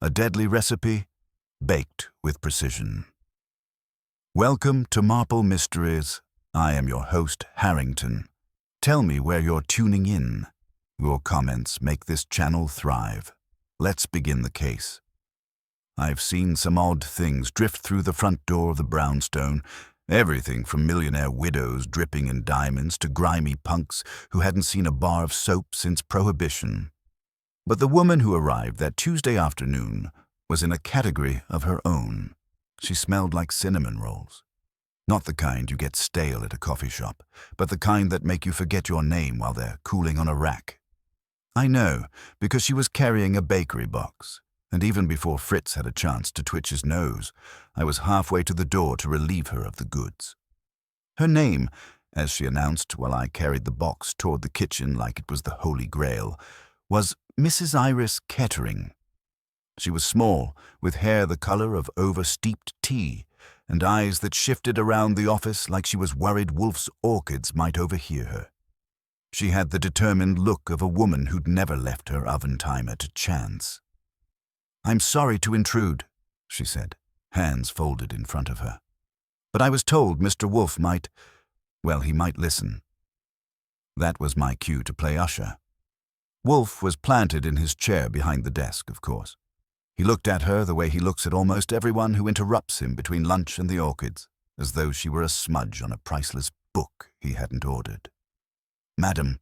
a deadly recipe baked with precision. Welcome to Marple Mysteries. I am your host, Harrington. Tell me where you're tuning in. Your comments make this channel thrive. Let's begin the case. I've seen some odd things drift through the front door of the brownstone. Everything from millionaire widows dripping in diamonds to grimy punks who hadn't seen a bar of soap since Prohibition. But the woman who arrived that Tuesday afternoon was in a category of her own. She smelled like cinnamon rolls. Not the kind you get stale at a coffee shop, but the kind that make you forget your name while they're cooling on a rack. I know, because she was carrying a bakery box. And even before Fritz had a chance to twitch his nose, I was halfway to the door to relieve her of the goods. Her name, as she announced while I carried the box toward the kitchen like it was the Holy Grail, was Mrs. Iris Kettering. She was small, with hair the color of over-steeped tea, and eyes that shifted around the office like she was worried Wolfe's orchids might overhear her. She had the determined look of a woman who'd never left her oven timer to chance. "I'm sorry to intrude," she said, hands folded in front of her. "But I was told Mr. Wolfe might listen." That was my cue to play usher. Wolfe was planted in his chair behind the desk, of course. He looked at her the way he looks at almost everyone who interrupts him between lunch and the orchids, as though she were a smudge on a priceless book he hadn't ordered. "Madam,"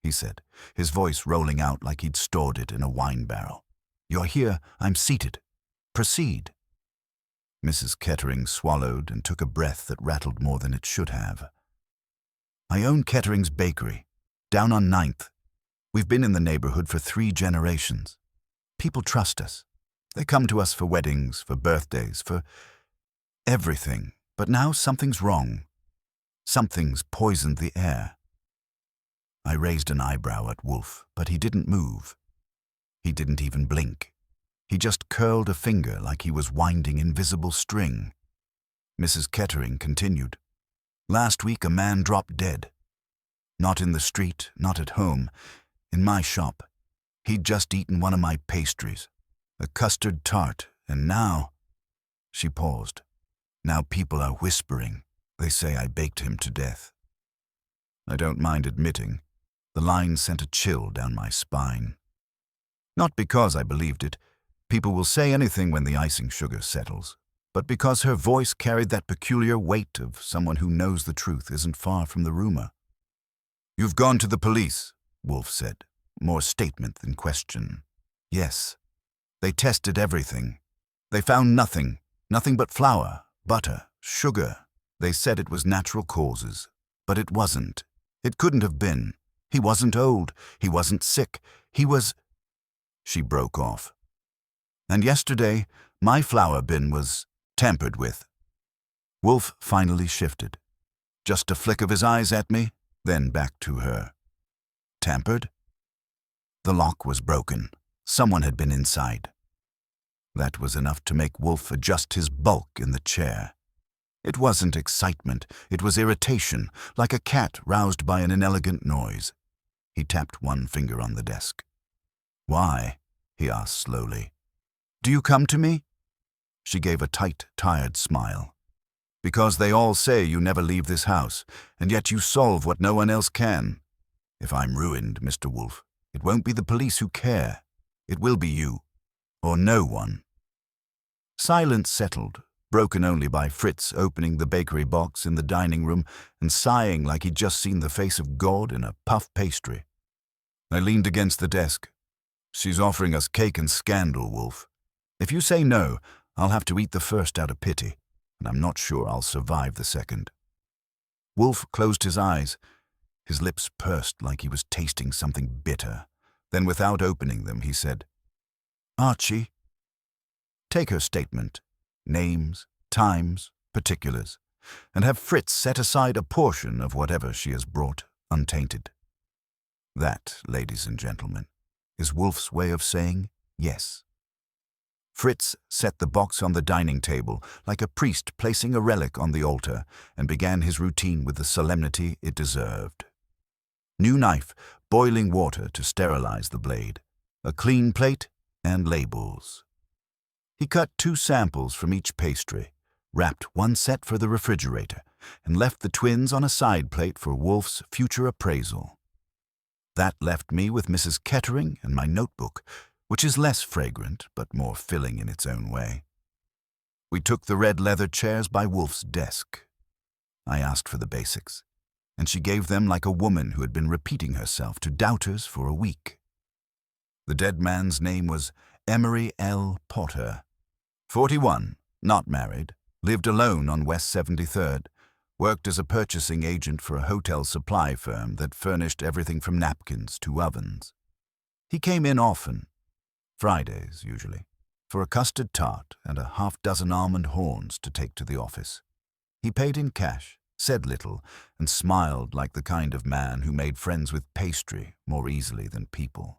he said, his voice rolling out like he'd stored it in a wine barrel. "You're here, I'm seated. Proceed." Mrs. Kettering swallowed and took a breath that rattled more than it should have. "I own Kettering's Bakery, down on 9th. We've been in the neighborhood for 3 generations. People trust us. They come to us for weddings, for birthdays, for everything. But now something's wrong. Something's poisoned the air." I raised an eyebrow at Wolfe, but he didn't move. He didn't even blink. He just curled a finger like he was winding invisible string. Mrs. Kettering continued. "Last week a man dropped dead. Not in the street, not at home. In my shop. He'd just eaten one of my pastries, a custard tart, and now—" She paused. "Now people are whispering. They say I baked him to death." I don't mind admitting, the line sent a chill down my spine. Not because I believed it. People will say anything when the icing sugar settles, but because her voice carried that peculiar weight of someone who knows the truth isn't far from the rumor. "You've gone to the police," Wolfe said, more statement than question. "Yes. They tested everything. They found nothing but flour, butter, sugar. They said it was natural causes, but it wasn't. It couldn't have been. He wasn't old. He wasn't sick. He was—" She broke off. "And yesterday, my flour bin was tampered with." Wolfe finally shifted. Just a flick of his eyes at me, then back to her. "Tampered?" "The lock was broken. Someone had been inside." That was enough to make Wolfe adjust his bulk in the chair. It wasn't excitement, it was irritation, like a cat roused by an inelegant noise. He tapped one finger on the desk. "Why?" he asked slowly. "Do you come to me?" She gave a tight, tired smile. "Because they all say you never leave this house, and yet you solve what no one else can. If I'm ruined, Mr. Wolfe, it won't be the police who care. It will be you, or no one." Silence settled, broken only by Fritz opening the bakery box in the dining room and sighing like he'd just seen the face of God in a puff pastry. I leaned against the desk. "She's offering us cake and scandal, Wolfe. If you say no, I'll have to eat the first out of pity, and I'm not sure I'll survive the second." Wolfe closed his eyes. His lips pursed like he was tasting something bitter. Then, without opening them, he said, "Archie, take her statement, names, times, particulars, and have Fritz set aside a portion of whatever she has brought untainted." That, ladies and gentlemen, is Wolfe's way of saying yes. Fritz set the box on the dining table like a priest placing a relic on the altar and began his routine with the solemnity it deserved. New knife, boiling water to sterilize the blade, a clean plate, and labels. He cut 2 samples from each pastry, wrapped 1 set for the refrigerator, and left the twins on a side plate for Wolfe's future appraisal. That left me with Mrs. Kettering and my notebook, which is less fragrant but more filling in its own way. We took the red leather chairs by Wolfe's desk. I asked for the basics, and she gave them like a woman who had been repeating herself to doubters for a week. The dead man's name was Emery L. Potter. 41, not married, lived alone on West 73rd, worked as a purchasing agent for a hotel supply firm that furnished everything from napkins to ovens. He came in often, Fridays usually, for a custard tart and a half-dozen almond horns to take to the office. He paid in cash, said little, and smiled like the kind of man who made friends with pastry more easily than people.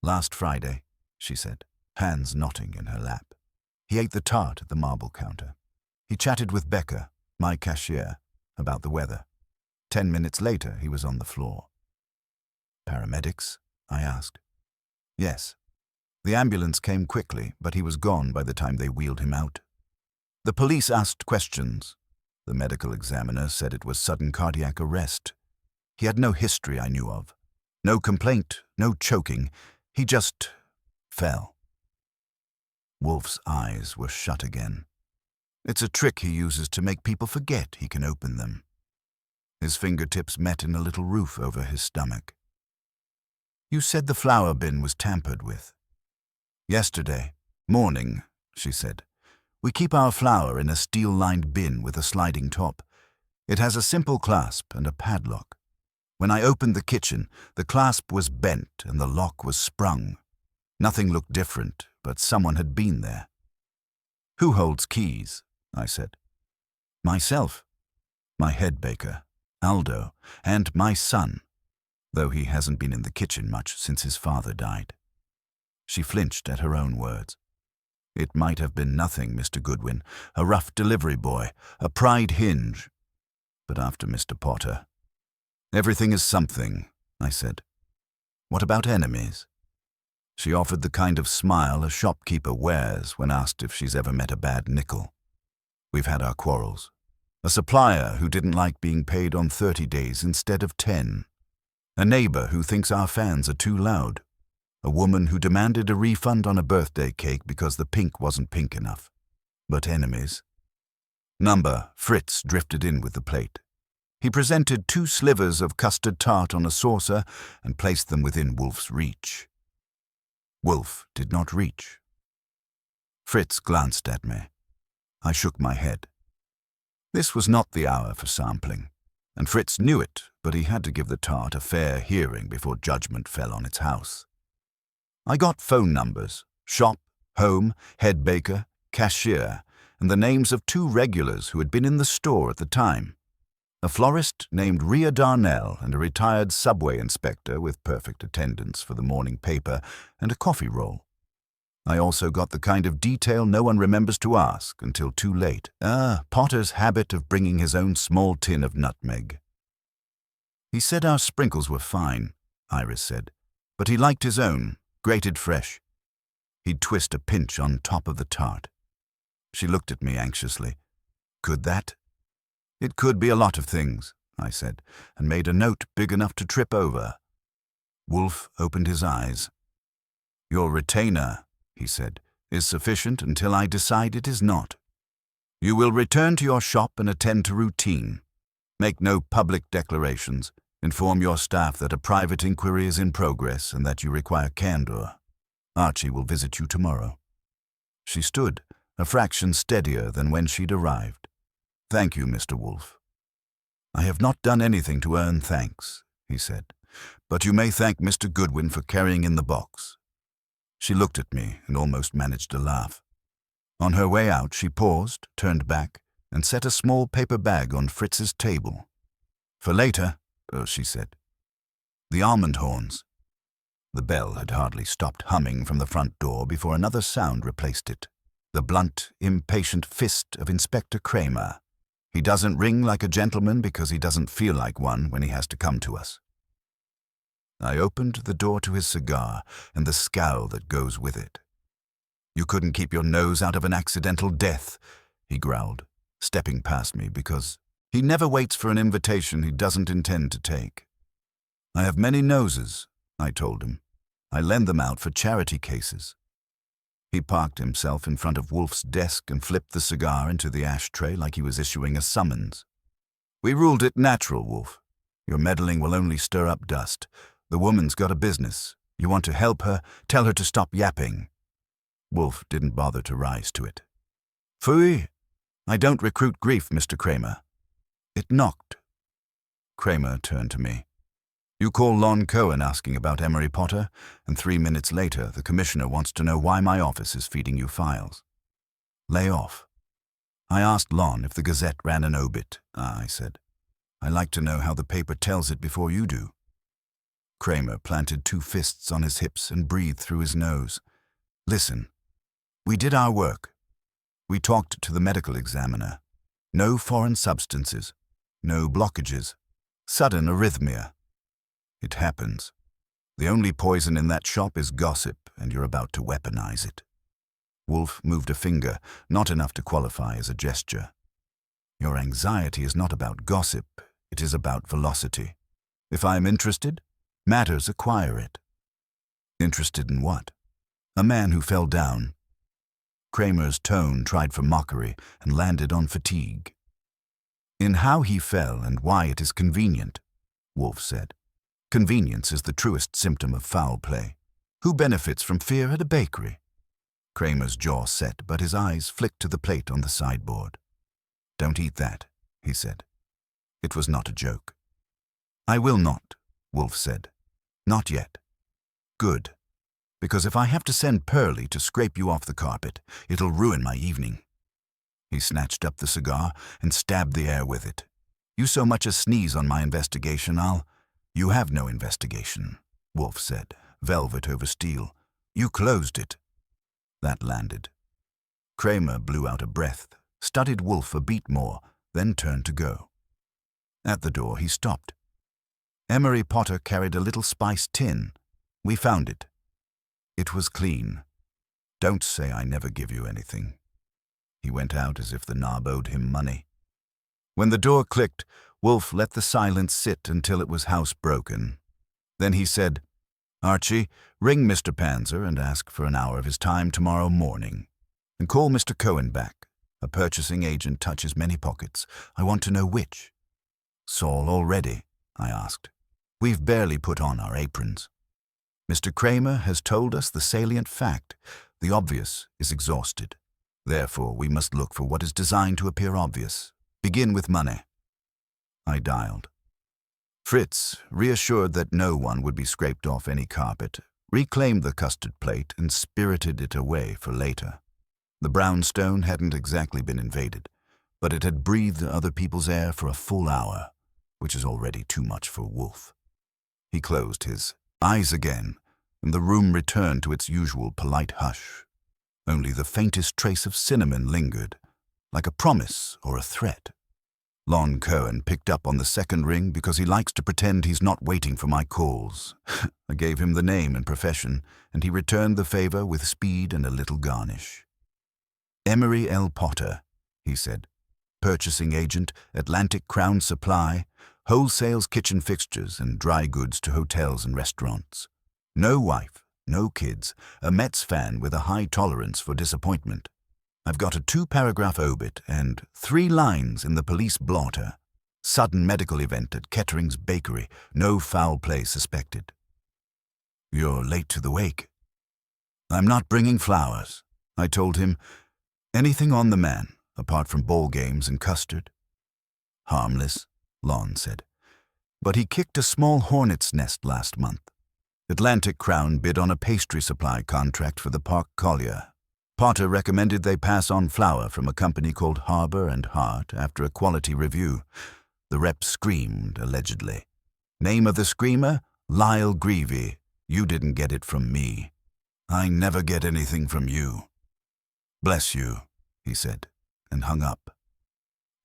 Last Friday, she said, hands knotting in her lap. He ate the tart at the marble counter. He chatted with Becca, my cashier, about the weather. 10 minutes later, he was on the floor. Paramedics? I asked. Yes. The ambulance came quickly, but he was gone by the time they wheeled him out. The police asked questions. The medical examiner said it was sudden cardiac arrest. He had no history I knew of. No complaint, no choking. He just fell. Wolfe's eyes were shut again. It's a trick he uses to make people forget he can open them. His fingertips met in a little roof over his stomach. You said the flower bin was tampered with. Yesterday morning, she said. We keep our flour in a steel-lined bin with a sliding top. It has a simple clasp and a padlock. When I opened the kitchen, the clasp was bent and the lock was sprung. Nothing looked different, but someone had been there. Who holds keys? I said. Myself, my head baker, Aldo, and my son, though he hasn't been in the kitchen much since his father died. She flinched at her own words. It might have been nothing, Mr. Goodwin, a rough delivery boy, a pried hinge. But after Mr. Potter, everything is something, I said. What about enemies? She offered the kind of smile a shopkeeper wears when asked if she's ever met a bad nickel. We've had our quarrels. A supplier who didn't like being paid on 30 days instead of 10. A neighbor who thinks our fans are too loud. A woman who demanded a refund on a birthday cake because the pink wasn't pink enough. But enemies. Number Fritz drifted in with the plate. He presented 2 slivers of custard tart on a saucer and placed them within Wolfe's reach. Wolfe did not reach. Fritz glanced at me. I shook my head. This was not the hour for sampling, and Fritz knew it, but he had to give the tart a fair hearing before judgment fell on its house. I got phone numbers, shop, home, head baker, cashier, and the names of 2 regulars who had been in the store at the time. A florist named Rhea Darnell and a retired subway inspector with perfect attendance for the morning paper and a coffee roll. I also got the kind of detail no one remembers to ask until too late. Potter's habit of bringing his own small tin of nutmeg. He said our sprinkles were fine, Iris said, but he liked his own, grated fresh. He'd twist a pinch on top of the tart. She looked at me anxiously. Could that? It could be a lot of things, I said, and made a note big enough to trip over. Wolfe opened his eyes. Your retainer, he said, is sufficient until I decide it is not. You will return to your shop and attend to routine. Make no public declarations. Inform your staff that a private inquiry is in progress and that you require candor. Archie will visit you tomorrow. She stood, a fraction steadier than when she'd arrived. Thank you, Mr. Wolfe. I have not done anything to earn thanks, he said, but you may thank Mr. Goodwin for carrying in the box. She looked at me and almost managed to laugh. On her way out, she paused, turned back, and set a small paper bag on Fritz's table. For later, she said. The almond horns. The bell had hardly stopped humming from the front door before another sound replaced it. The blunt, impatient fist of Inspector Kramer. He doesn't ring like a gentleman because he doesn't feel like one when he has to come to us. I opened the door to his cigar and the scowl that goes with it. You couldn't keep your nose out of an accidental death, he growled, stepping past me because he never waits for an invitation he doesn't intend to take. I have many noses, I told him. I lend them out for charity cases. He parked himself in front of Wolfe's desk and flipped the cigar into the ashtray like he was issuing a summons. We ruled it natural, Wolfe. Your meddling will only stir up dust. The woman's got a business. You want to help her, tell her to stop yapping. Wolfe didn't bother to rise to it. Phooey, I don't recruit grief, Mr. Kramer. It knocked. Kramer turned to me. You call Lon Cohen asking about Emery Potter, and 3 minutes later the commissioner wants to know why my office is feeding you files. Lay off. I asked Lon if the Gazette ran an obit, I said. I like to know how the paper tells it before you do. Kramer planted 2 fists on his hips and breathed through his nose. Listen, we did our work. We talked to the medical examiner. No foreign substances, no blockages, sudden arrhythmia. It happens. The only poison in that shop is gossip, and you're about to weaponize it. Wolfe moved a finger, not enough to qualify as a gesture. Your anxiety is not about gossip, it is about velocity. If I am interested, matters acquire it. Interested in what? A man who fell down. Kramer's tone tried for mockery and landed on fatigue. In how he fell and why it is convenient, Wolfe said. Convenience is the truest symptom of foul play. Who benefits from fear at a bakery? Kramer's jaw set, but his eyes flicked to the plate on the sideboard. Don't eat that, he said. It was not a joke. I will not, Wolfe said. Not yet. Good. Because if I have to send Pearlie to scrape you off the carpet, it'll ruin my evening. He snatched up the cigar and stabbed the air with it. You so much as sneeze on my investigation, You have no investigation, Wolfe said, velvet over steel. You closed it. That landed. Kramer blew out a breath, studied Wolfe a beat more, then turned to go. At the door he stopped. Emery Potter carried a little spice tin. We found it. It was clean. Don't say I never give you anything. He went out as if the knob owed him money. When the door clicked, Wolfe let the silence sit until it was housebroken. Then he said, Archie, ring Mr. Panzer and ask for an hour of his time tomorrow morning. And call Mr. Cohen back. A purchasing agent touches many pockets. I want to know which. Saul already? I asked. We've barely put on our aprons. Mr. Kramer has told us the salient fact. The obvious is exhausted. Therefore, we must look for what is designed to appear obvious. Begin with money. I dialed. Fritz, reassured that no one would be scraped off any carpet, reclaimed the custard plate and spirited it away for later. The brownstone hadn't exactly been invaded, but it had breathed other people's air for a full hour, which is already too much for Wolfe. He closed his eyes again, and the room returned to its usual polite hush. Only the faintest trace of cinnamon lingered, like a promise or a threat. Lon Cohen picked up on the second ring because he likes to pretend he's not waiting for my calls. I gave him the name and profession, and he returned the favor with speed and a little garnish. Emery L. Potter, he said. Purchasing agent, Atlantic Crown Supply, wholesales kitchen fixtures and dry goods to hotels and restaurants. No wife, no kids, a Mets fan with a high tolerance for disappointment. I've got a 2-paragraph obit and 3 lines in the police blotter. Sudden medical event at Kettering's bakery. No foul play suspected. You're late to the wake. I'm not bringing flowers, I told him. Anything on the man, apart from ball games and custard? Harmless, Lon said. But he kicked a small hornet's nest last month. Atlantic Crown bid on a pastry supply contract for the Park Collier. Potter recommended they pass on flour from a company called Harbour and Hart after a quality review. The rep screamed, allegedly. Name of the screamer? Lyle Greevy. You didn't get it from me. I never get anything from you. Bless you, he said, and hung up.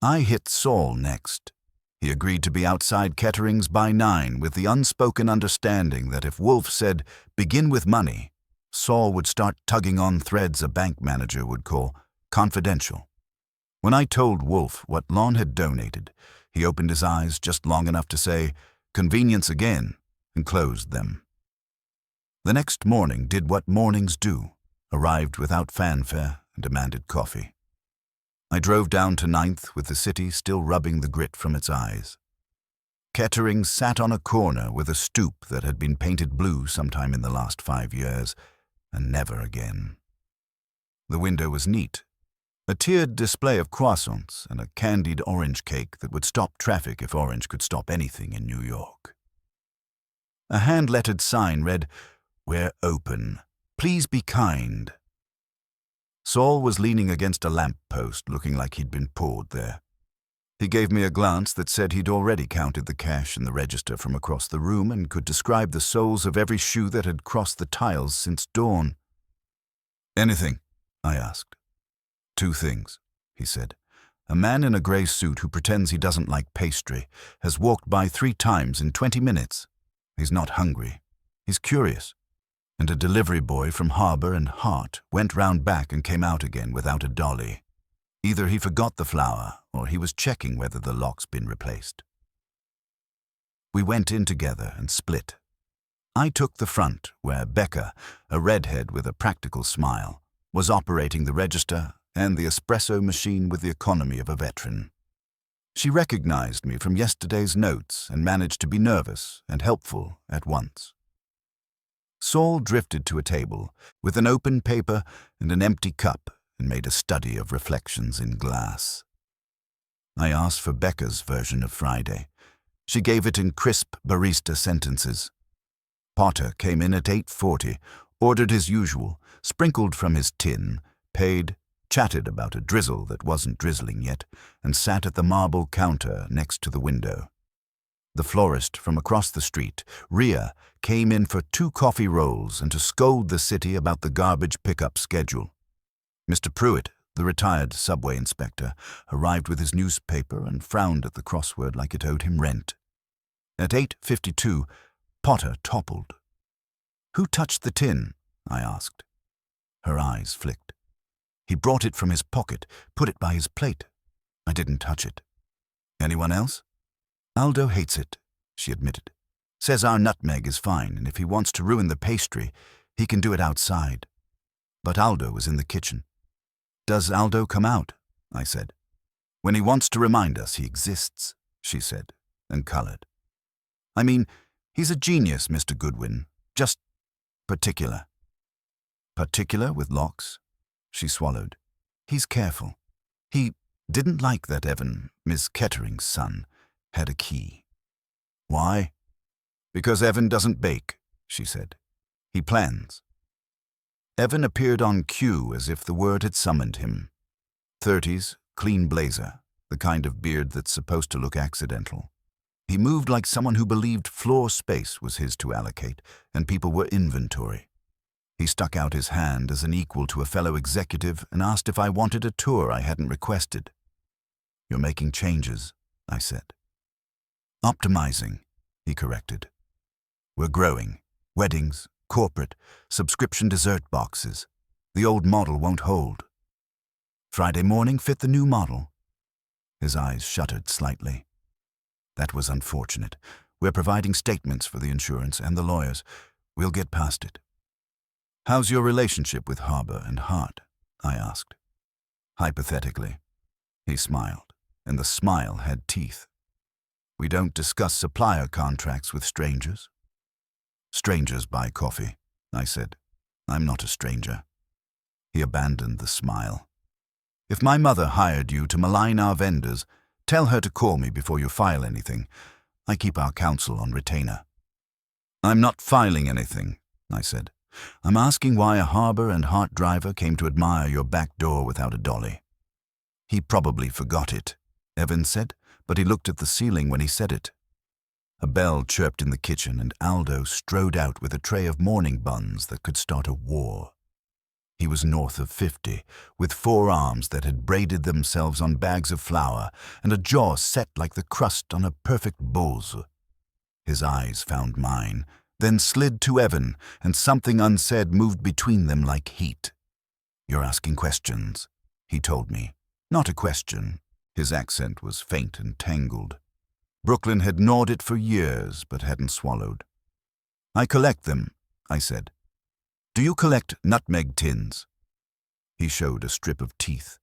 I hit Saul next. He agreed to be outside Kettering's by 9 with the unspoken understanding that if Wolfe said, begin with money, Saul would start tugging on threads a bank manager would call confidential. When I told Wolfe what Lon had donated, he opened his eyes just long enough to say, "Convenience again," and closed them. The next morning did what mornings do, arrived without fanfare and demanded coffee. I drove down to 9th with the city still rubbing the grit from its eyes. Kettering sat on a corner with a stoop that had been painted blue sometime in the last 5 years, and never again. The window was neat, a tiered display of croissants and a candied orange cake that would stop traffic if orange could stop anything in New York. A hand-lettered sign read, "We're open. Please be kind." Saul was leaning against a lamp-post looking like he'd been poured there. He gave me a glance that said he'd already counted the cash in the register from across the room and could describe the soles of every shoe that had crossed the tiles since dawn. "Anything?" I asked. "2 things," he said. "A man in a grey suit who pretends he doesn't like pastry has walked by 3 times in 20 minutes. He's not hungry. He's curious. And a delivery boy from Harbour and Hart went round back and came out again without a dolly. Either he forgot the flour or he was checking whether the lock's been replaced." We went in together and split. I took the front, where Becca, a redhead with a practical smile, was operating the register and the espresso machine with the economy of a veteran. She recognized me from yesterday's notes and managed to be nervous and helpful at once. Saul drifted to a table with an open paper and an empty cup and made a study of reflections in glass. I asked for Becca's version of Friday. She gave it in crisp barista sentences. Potter came in at 8:40, ordered his usual, sprinkled from his tin, paid, chatted about a drizzle that wasn't drizzling yet, and sat at the marble counter next to the window. The florist from across the street, Rhea, came in for 2 coffee rolls and to scold the city about the garbage pickup schedule. Mr. Pruitt, the retired subway inspector, arrived with his newspaper and frowned at the crossword like it owed him rent. At 8:52, Potter toppled. "Who touched the tin?" I asked. Her eyes flicked. "He brought it from his pocket, put it by his plate. I didn't touch it." "Anyone else?" "Aldo hates it," she admitted. "Says our nutmeg is fine, and if he wants to ruin the pastry, he can do it outside." But Aldo was in the kitchen. "Does Aldo come out?" I said. "When he wants to remind us he exists," she said, and colored. "I mean, he's a genius, Mr. Goodwin. Just particular." "Particular with locks?" She swallowed. "He's careful. He didn't like that Evan, Miss Kettering's son, had a key." "Why?" "Because Evan doesn't bake," she said. "He plans." Evan appeared on cue as if the word had summoned him. 30s, clean blazer, the kind of beard that's supposed to look accidental. He moved like someone who believed floor space was his to allocate, and people were inventory. He stuck out his hand as an equal to a fellow executive and asked if I wanted a tour I hadn't requested. "You're making changes," I said. "Optimizing," he corrected. "We're growing. Weddings, corporate, subscription dessert boxes. The old model won't hold." "Friday morning fit the new model?" His eyes shuttered slightly. "That was unfortunate. We're providing statements for the insurance and the lawyers. We'll get past it." "How's your relationship with Harbour and Hart?" I asked. Hypothetically. He smiled, and the smile had teeth. "We don't discuss supplier contracts with strangers." "Strangers buy coffee," I said. "I'm not a stranger." He abandoned the smile. "If my mother hired you to malign our vendors, tell her to call me before you file anything. I keep our counsel on retainer." "I'm not filing anything," I said. "I'm asking why a Harbour and Hart driver came to admire your back door without a dolly." "He probably forgot it," Evan said, but he looked at the ceiling when he said it. A bell chirped in the kitchen, and Aldo strode out with a tray of morning buns that could start a war. He was north of 50, with forearms that had braided themselves on bags of flour and a jaw set like the crust on a perfect boulze. His eyes found mine, then slid to Evan, and something unsaid moved between them like heat. "You're asking questions," he told me. Not a question. His accent was faint and tangled. Brooklyn had gnawed it for years, but hadn't swallowed. "I collect them," I said. "Do you collect nutmeg tins?" He showed a strip of teeth.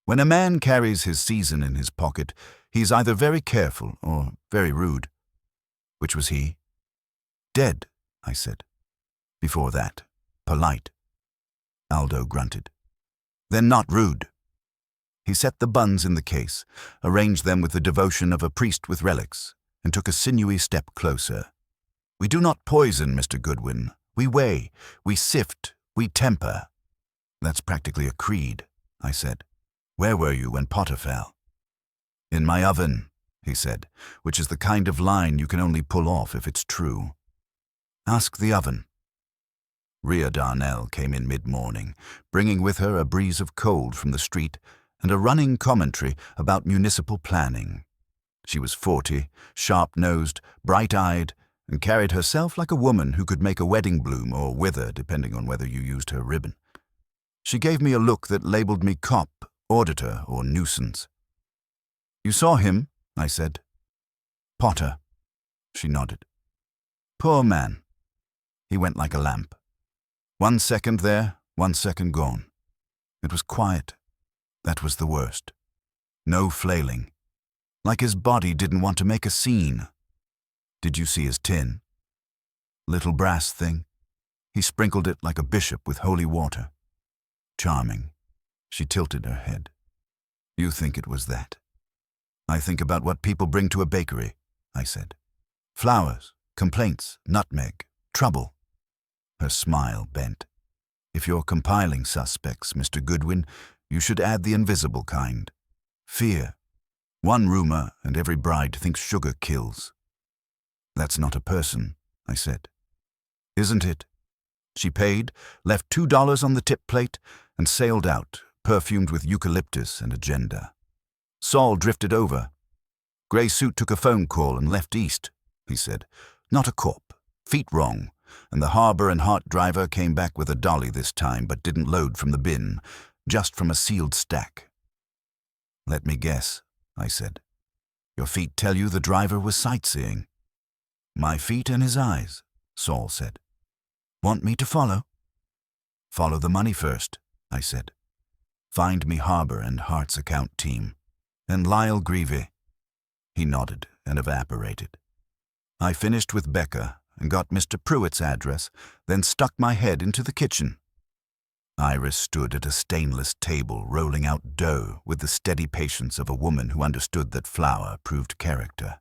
When a man carries his season in his pocket, he's either very careful or very rude. Which was he? "Dead," I said. "Before that, polite." Aldo grunted. "Then not rude." He set the buns in the case, arranged them with the devotion of a priest with relics, and took a sinewy step closer. "We do not poison, Mr. Goodwin. We weigh, we sift, we temper." "That's practically a creed," I said. "Where were you when Potter fell?" "In my oven," he said, which is the kind of line you can only pull off if it's true. "Ask the oven." Rhea Darnell came in mid-morning, bringing with her a breeze of cold from the street and a running commentary about municipal planning. She was 40, sharp-nosed, bright-eyed, and carried herself like a woman who could make a wedding bloom or wither, depending on whether you used her ribbon. She gave me a look that labeled me cop, auditor, or nuisance. "You saw him?" I said. "Potter." She nodded. "Poor man. He went like a lamp. 1 second there, 1 second gone. It was quiet. That was the worst. No flailing. Like his body didn't want to make a scene. Did you see his tin? Little brass thing. He sprinkled it like a bishop with holy water. Charming." She tilted her head. "You think it was that?" "I think about what people bring to a bakery," I said. "Flowers, complaints, nutmeg, trouble." Her smile bent. "If you're compiling suspects, Mr. Goodwin, you should add the invisible kind. Fear. One rumor, and every bride thinks sugar kills." "That's not a person," I said. "Isn't it?" She paid, left $2 on the tip plate, and sailed out, perfumed with eucalyptus and agenda. Saul drifted over. "Gray suit took a phone call and left east," he said. "Not a corp. Feet wrong. And the harbor and Hart driver came back with a dolly this time, but didn't load from the bin, just from a sealed stack." "Let me guess," I said. "Your feet tell you the driver was sightseeing." "My feet and his eyes," Saul said. "Want me to follow?" "Follow the money first," I said. "Find me Harbor and Hart's account team. And Lyle Greevy." He nodded and evaporated. I finished with Becca and got Mr. Pruitt's address, then stuck my head into the kitchen. Iris stood at a stainless table rolling out dough with the steady patience of a woman who understood that flour proved character.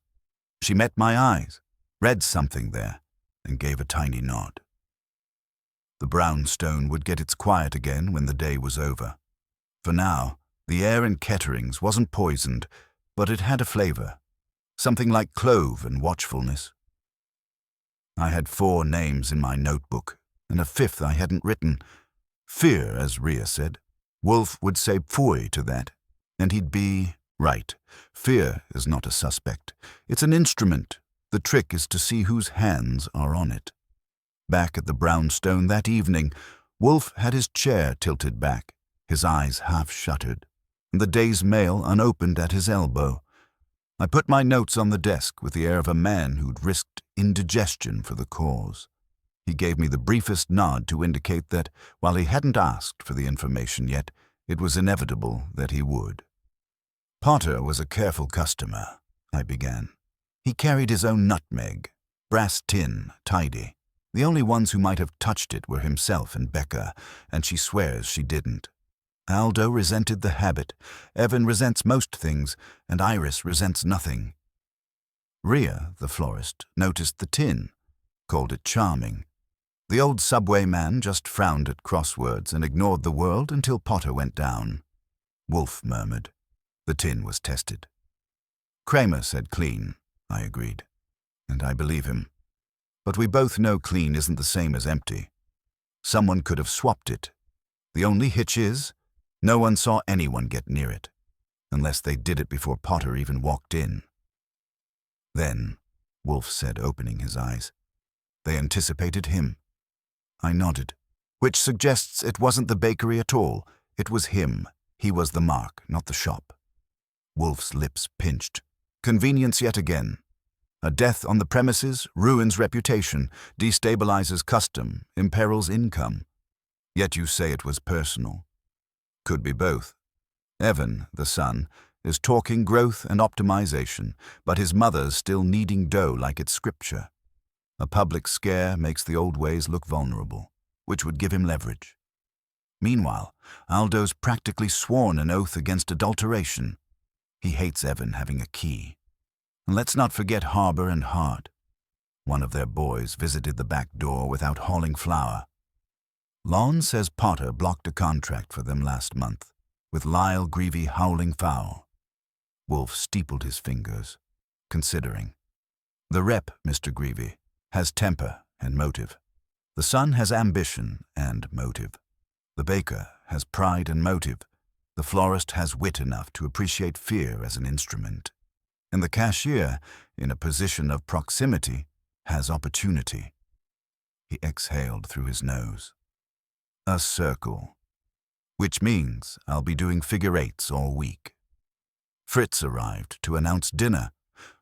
She met my eyes, read something there, and gave a tiny nod. The brownstone would get its quiet again when the day was over. For now, the air in Kettering's wasn't poisoned, but it had a flavor, something like clove and watchfulness. I had 4 names in my notebook, and a 5th I hadn't written. Fear, as Rhea said. Wolfe would say pfui to that, and he'd be right. Fear is not a suspect. It's an instrument. The trick is to see whose hands are on it. Back at the brownstone that evening, Wolfe had his chair tilted back, his eyes half shuttered, and the day's mail unopened at his elbow. I put my notes on the desk with the air of a man who'd risked indigestion for the cause. He gave me the briefest nod to indicate that, while he hadn't asked for the information yet, it was inevitable that he would. "Potter was a careful customer," I began. "He carried his own nutmeg, brass tin, tidy. The only ones who might have touched it were himself and Becca, and she swears she didn't. Aldo resented the habit, Evan resents most things, and Iris resents nothing. Rhea, the florist, noticed the tin, called it charming. The old subway man just frowned at crosswords and ignored the world until Potter went down. Wolfe murmured. The tin was tested. Kramer said clean, I agreed, and I believe him. But we both know clean isn't the same as empty. Someone could have swapped it. The only hitch is, no one saw anyone get near it, unless they did it before Potter even walked in. Then, Wolfe said, opening his eyes, They anticipated him. I nodded, which suggests it wasn't the bakery at all. It was him. He was the mark, not the shop. Wolfe's lips pinched. Convenience yet again. A death on the premises ruins reputation, destabilizes custom, imperils income. Yet you say it was personal. Could be both. Evan, the son, is talking growth and optimization, but his mother's still kneading dough like it's scripture. A public scare makes the old ways look vulnerable, which would give him leverage. Meanwhile, Aldo's practically sworn an oath against adulteration. He hates Evan having a key. And let's not forget Harbour and Hart. One of their boys visited the back door without hauling flour. Lon says Potter blocked a contract for them last month, with Lyle Greavy howling foul. Wolfe steepled his fingers, considering. The rep, Mr. Greavy, has temper and motive. The son has ambition and motive. The baker has pride and motive. The florist has wit enough to appreciate fear as an instrument. And the cashier, in a position of proximity, has opportunity. He exhaled through his nose. A circle. Which means I'll be doing figure eights all week. Fritz arrived to announce dinner.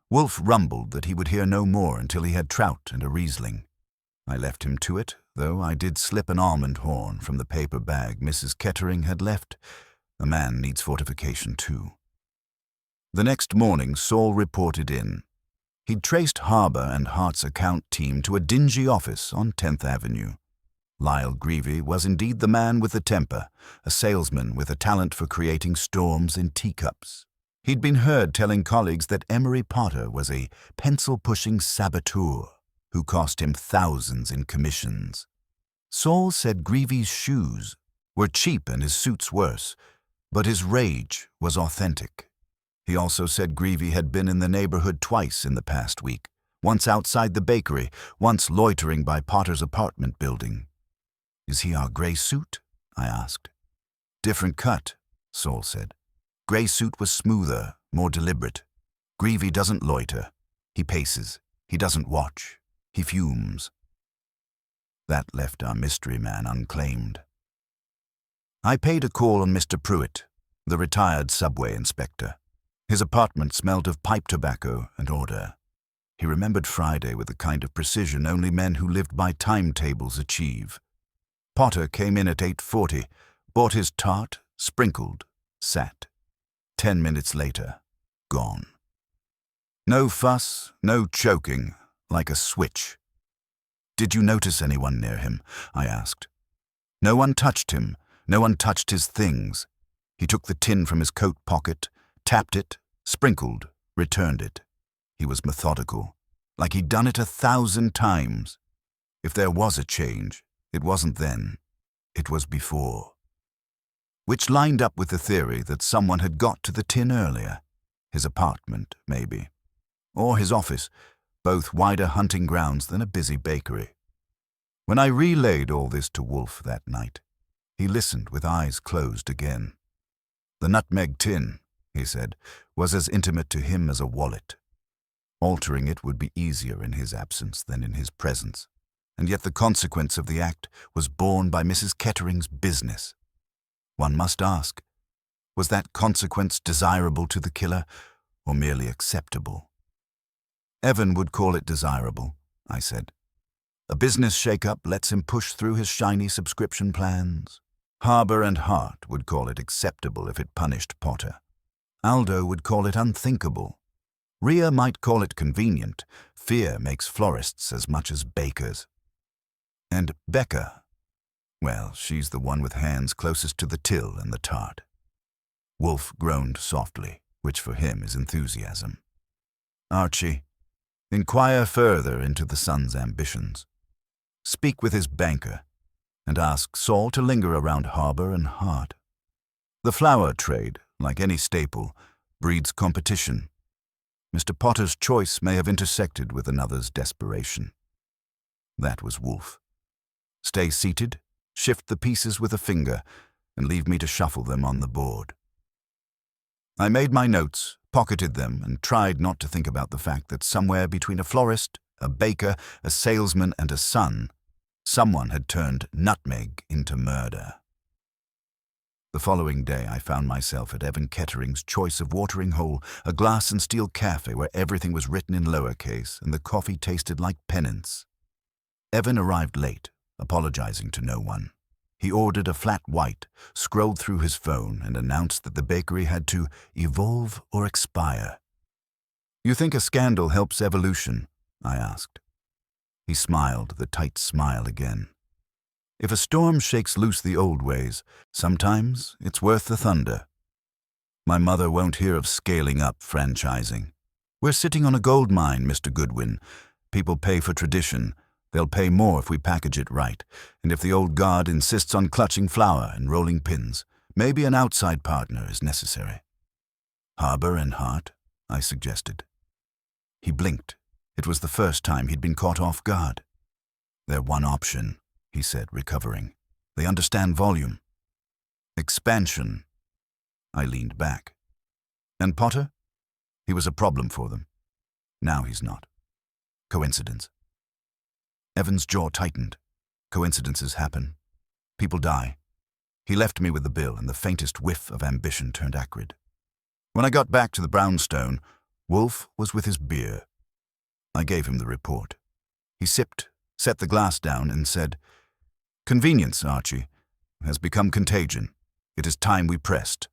Wolfe rumbled that he would hear no more until he had trout and a Riesling. I left him to it, though I did slip an almond horn from the paper bag Mrs. Kettering had left. A man needs fortification too. The next morning, Saul reported in. He'd traced Harbour and Hart's account team to a dingy office on 10th Avenue. Lyle Greavy was indeed the man with the temper, a salesman with a talent for creating storms in teacups. He'd been heard telling colleagues that Emery Potter was a pencil-pushing saboteur who cost him thousands in commissions. Saul said Greavy's shoes were cheap and his suits worse, but his rage was authentic. He also said Greavy had been in the neighborhood twice in the past week, once outside the bakery, once loitering by Potter's apartment building. "Is he our gray suit?" I asked. "Different cut," Saul said. Gray suit was smoother, more deliberate. Greavy doesn't loiter. He paces. He doesn't watch. He fumes. That left our mystery man unclaimed. I paid a call on Mr. Pruitt, the retired subway inspector. His apartment smelled of pipe tobacco and order. He remembered Friday with the kind of precision only men who lived by timetables achieve. Potter came in at 8:40, bought his tart, sprinkled, sat. 10 minutes later, gone. No fuss, no choking, like a switch. "Did you notice anyone near him?" I asked. No one touched him. No one touched his things. He took the tin from his coat pocket, tapped it, sprinkled, returned it. He was methodical, like he'd done it 1,000 times. If there was a change, it wasn't then. It was before. Which lined up with the theory that someone had got to the tin earlier. His apartment, maybe. Or his office, both wider hunting grounds than a busy bakery. When I relayed all this to Wolfe that night, he listened with eyes closed again. The nutmeg tin, he said, was as intimate to him as a wallet. Altering it would be easier in his absence than in his presence, and yet the consequence of the act was borne by Mrs. Kettering's business. One must ask, was that consequence desirable to the killer, or merely acceptable? Evan would call it desirable, I said. A business shake-up lets him push through his shiny subscription plans. Harbour and Hart would call it acceptable if it punished Potter. Aldo would call it unthinkable. Rhea might call it convenient. Fear makes florists as much as bakers. And Becca, well, she's the one with hands closest to the till and the tart. Wolfe groaned softly, which for him is enthusiasm. "Archie, inquire further into the son's ambitions. Speak with his banker, and ask Saul to linger around Harbour and Hart. The flour trade, like any staple, breeds competition. Mr. Potter's choice may have intersected with another's desperation." That was Wolfe. Stay seated, shift the pieces with a finger, and leave me to shuffle them on the board. I made my notes, pocketed them, and tried not to think about the fact that somewhere between a florist a baker, a salesman, and a son, someone had turned nutmeg into murder. The following day, I found myself at Evan Kettering's choice of watering hole, a glass and steel cafe where everything was written in lowercase and the coffee tasted like penance. Evan arrived late, apologizing to no one. He ordered a flat white, scrolled through his phone, and announced that the bakery had to evolve or expire. "You think a scandal helps evolution?" I asked. He smiled, the tight smile again. "If a storm shakes loose the old ways, sometimes it's worth the thunder." My mother won't hear of scaling up franchising. "We're sitting on a gold mine, Mr. Goodwin. People pay for tradition. They'll pay more if we package it right, and if the old guard insists on clutching flour and rolling pins, maybe an outside partner is necessary." "Harbor and Hart," I suggested. He blinked. It was the first time he'd been caught off guard. "They're one option," he said, recovering. "They understand volume. Expansion." I leaned back. "And Potter? He was a problem for them. Now he's not. Coincidence." Evan's jaw tightened. Coincidences happen. People die. He left me with the bill, and the faintest whiff of ambition turned acrid. When I got back to the brownstone, Wolfe was with his beer. I gave him the report. He sipped, set the glass down, and said, "Convenience, Archie, has become contagion. It is time we pressed."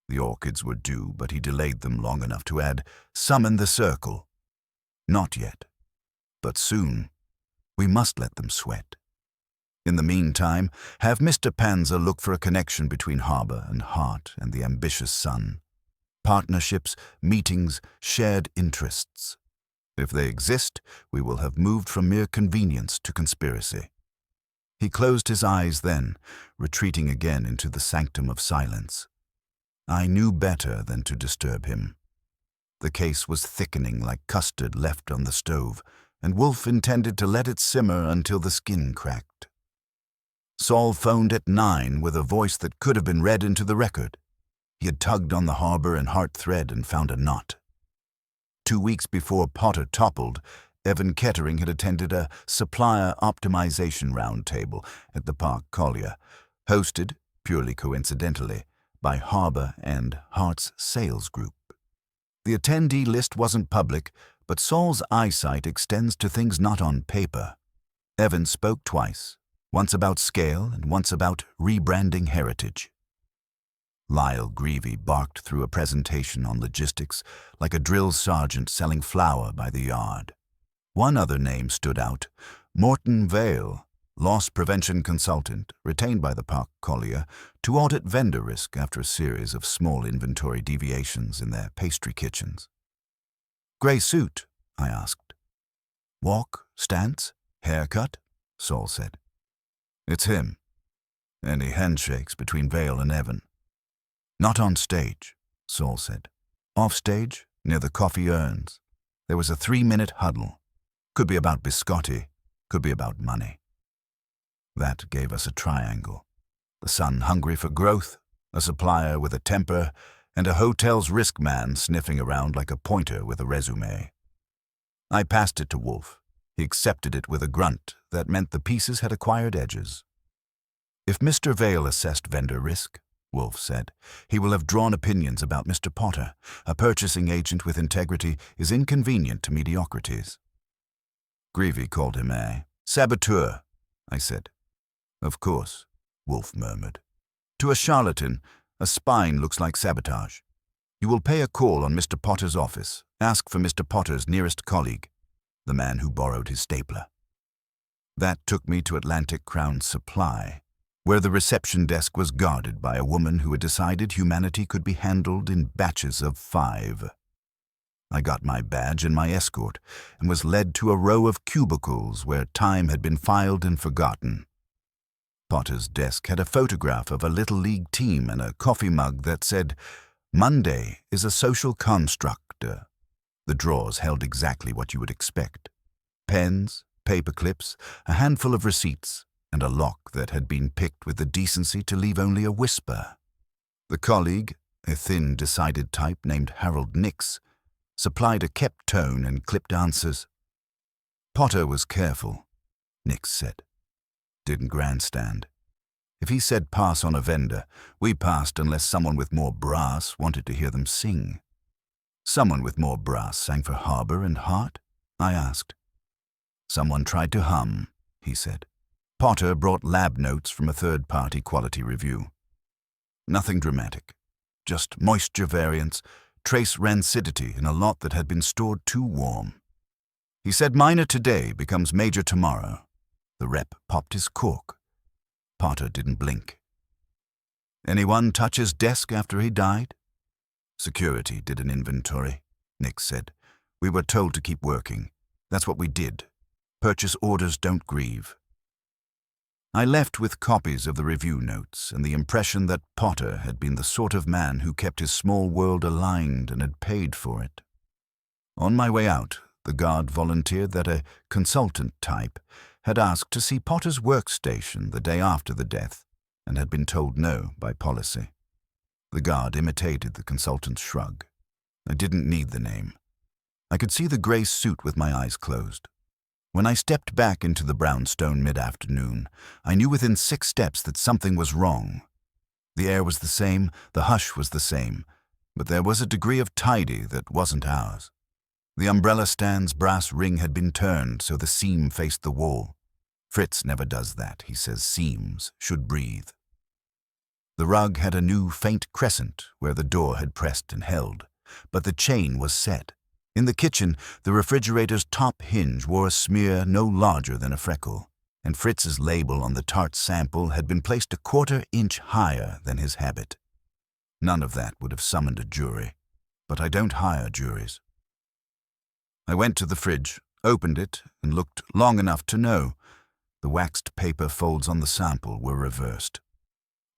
The orchids were due, but he delayed them long enough to add, "Summon the circle." Not yet, but soon. We must let them sweat. In the meantime, have Mr. Panzer look for a connection between Harbor and Hart and the ambitious son. Partnerships, meetings, shared interests. If they exist, we will have moved from mere convenience to conspiracy. He closed his eyes then, retreating again into the sanctum of silence. I knew better than to disturb him. The case was thickening like custard left on the stove, and Wolfe intended to let it simmer until the skin cracked. Saul phoned at 9 with a voice that could have been read into the record. He had tugged on the Harbor and Hart thread and found a knot. 2 weeks before Potter toppled, Evan Kettering had attended a supplier optimization roundtable at the Park Collier, hosted, purely coincidentally, by Harbor and Hart's sales group. The attendee list wasn't public, but Saul's eyesight extends to things not on paper. Evan spoke twice, once about scale and once about rebranding heritage. Lyle Greavy barked through a presentation on logistics like a drill sergeant selling flour by the yard. One other name stood out, Morton Vale, loss prevention consultant, retained by the Park Collier to audit vendor risk after a series of small inventory deviations in their pastry kitchens. "Grey suit?" I asked. "Walk, stance, haircut?" Saul said. "It's him. Any handshakes between Vale and Evan?" "Not on stage," Saul said. "Off stage, near the coffee urns. There was a 3-minute huddle. Could be about biscotti, could be about money." That gave us a triangle. The son hungry for growth, a supplier with a temper, and a hotel's risk man sniffing around like a pointer with a resume. I passed it to Wolfe. He accepted it with a grunt that meant the pieces had acquired edges. "If Mr. Vale assessed vendor risk," Wolfe said, "he will have drawn opinions about Mr. Potter. A purchasing agent with integrity is inconvenient to mediocrities." Greavy called him a saboteur, I said. "Of course," Wolfe murmured. "To a charlatan, a spine looks like sabotage. You will pay a call on Mr. Potter's office. Ask for Mr. Potter's nearest colleague, the man who borrowed his stapler." That took me to Atlantic Crown Supply, where the reception desk was guarded by a woman who had decided humanity could be handled in batches of 5. I got my badge and my escort, and was led to a row of cubicles where time had been filed and forgotten. Potter's desk had a photograph of a Little League team and a coffee mug that said, "Monday is a social construct." The drawers held exactly what you would expect. Pens, paper clips, a handful of receipts, and a lock that had been picked with the decency to leave only a whisper. The colleague, a thin, decided type named Harold Nix, supplied a kept tone and clipped answers. Potter was careful, Nix said. Didn't grandstand. If he said pass on a vendor, we passed unless someone with more brass wanted to hear them sing. Someone with more brass sang for Harbour and Hart? I asked. Someone tried to hum, he said. Potter brought lab notes from a third-party quality review. Nothing dramatic. Just moisture variance, trace rancidity in a lot that had been stored too warm. He said minor today becomes major tomorrow. The rep popped his cork. Potter didn't blink. Anyone touch his desk after he died? Security did an inventory, Nick said. We were told to keep working. That's what we did. Purchase orders don't grieve. I left with copies of the review notes and the impression that Potter had been the sort of man who kept his small world aligned and had paid for it. On my way out, the guard volunteered that a consultant type had asked to see Potter's workstation the day after the death and had been told no by policy. The guard imitated the consultant's shrug. I didn't need the name. I could see the grey suit with my eyes closed. When I stepped back into the brownstone mid-afternoon, I knew within 6 steps that something was wrong. The air was the same, the hush was the same, but there was a degree of tidy that wasn't ours. The umbrella stand's brass ring had been turned so the seam faced the wall. Fritz never does that. He says seams should breathe. The rug had a new faint crescent where the door had pressed and held, but the chain was set. In the kitchen, the refrigerator's top hinge wore a smear no larger than a freckle, and Fritz's label on the tart sample had been placed a 1/4 inch higher than his habit. None of that would have summoned a jury, but I don't hire juries. I went to the fridge, opened it, and looked long enough to know. The waxed paper folds on the sample were reversed.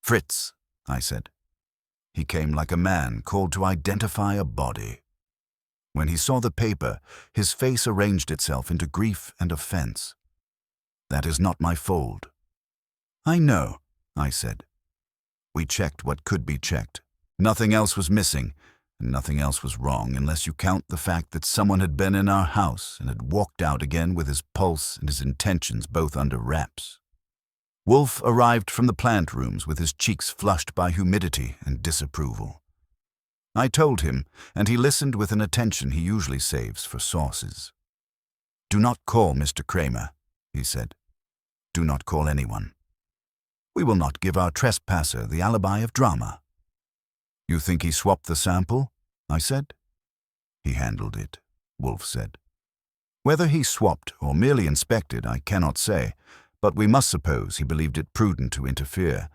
Fritz, I said. He came like a man called to identify a body. When he saw the paper, his face arranged itself into grief and offense. That is not my fold. I know, I said. We checked what could be checked. Nothing else was missing, and nothing else was wrong unless you count the fact that someone had been in our house and had walked out again with his pulse and his intentions both under wraps. Wolfe arrived from the plant rooms with his cheeks flushed by humidity and disapproval. I told him, and he listened with an attention he usually saves for sauces. Do not call Mr. Kramer, he said. Do not call anyone. We will not give our trespasser the alibi of drama. You think he swapped the sample? I said. He handled it, Wolfe said. Whether he swapped or merely inspected, I cannot say, but we must suppose he believed it prudent to interfere.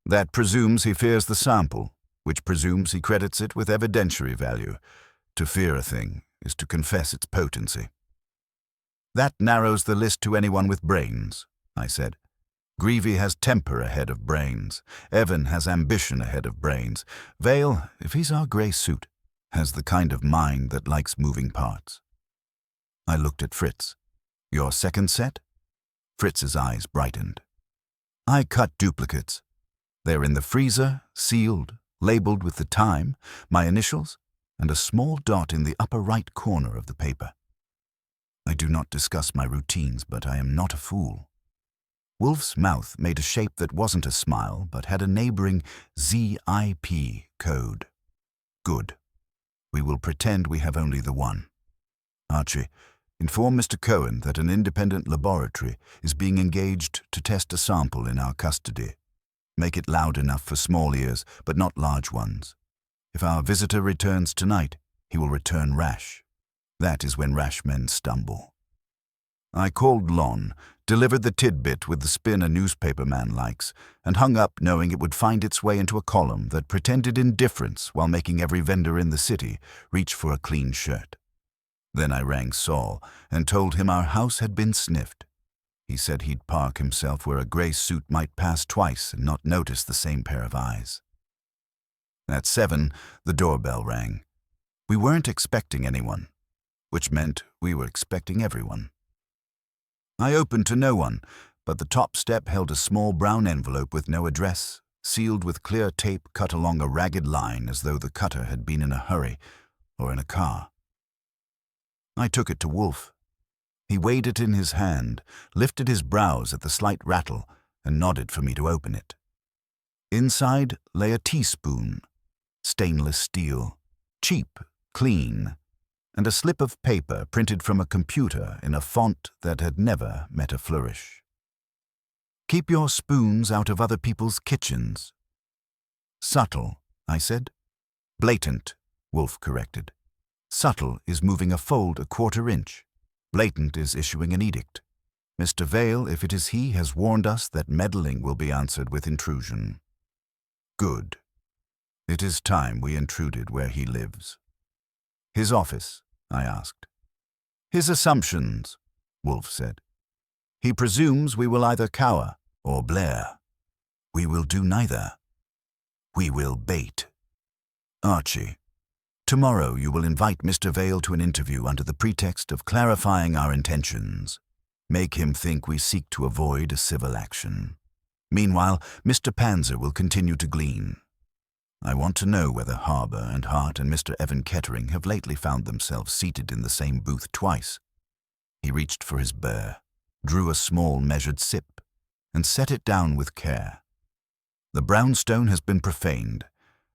That presumes he fears the sample, which presumes he credits it with evidentiary value. To fear a thing is to confess its potency. That narrows the list to anyone with brains, I said. Greavy has temper ahead of brains. Evan has ambition ahead of brains. Vale, if he's our grey suit, has the kind of mind that likes moving parts. I looked at Fritz. Your second set? Fritz's eyes brightened. I cut duplicates. They're in the freezer, sealed, labeled with the time, my initials, and a small dot in the upper right corner of the paper. I do not discuss my routines, but I am not a fool. Wolfe's mouth made a shape that wasn't a smile, but had a neighboring ZIP code. Good. We will pretend we have only the one. Archie, inform Mr. Cohen that an independent laboratory is being engaged to test a sample in our custody. Make it loud enough for small ears, but not large ones. If our visitor returns tonight, he will return rash. That is when rash men stumble. I called Lon, delivered the tidbit with the spin a newspaper man likes, and hung up knowing it would find its way into a column that pretended indifference while making every vendor in the city reach for a clean shirt. Then I rang Saul and told him our house had been sniffed. He said he'd park himself where a grey suit might pass twice and not notice the same pair of eyes. At 7, the doorbell rang. We weren't expecting anyone, which meant we were expecting everyone. I opened to no one, but the top step held a small brown envelope with no address, sealed with clear tape cut along a ragged line as though the cutter had been in a hurry or in a car. I took it to Wolfe. He weighed it in his hand, lifted his brows at the slight rattle, and nodded for me to open it. Inside lay a teaspoon, stainless steel, cheap, clean, and a slip of paper printed from a computer in a font that had never met a flourish. "Keep your spoons out of other people's kitchens." "Subtle," I said. "Blatant," Wolfe corrected. "Subtle is moving a fold a quarter inch. Blatant is issuing an edict. Mr. Vale, if it is he, has warned us that meddling will be answered with intrusion." "Good. It is time we intruded where he lives." "His office?" I asked. "His assumptions," Wolfe said. "He presumes we will either cower or blare. We will do neither. We will bait. Archie, tomorrow you will invite Mr. Vale to an interview under the pretext of clarifying our intentions. Make him think we seek to avoid a civil action. Meanwhile, Mr. Panzer will continue to glean. I want to know whether Harbour and Hart and Mr. Evan Kettering have lately found themselves seated in the same booth twice." He reached for his burr, drew a small measured sip, and set it down with care. "The brownstone has been profaned.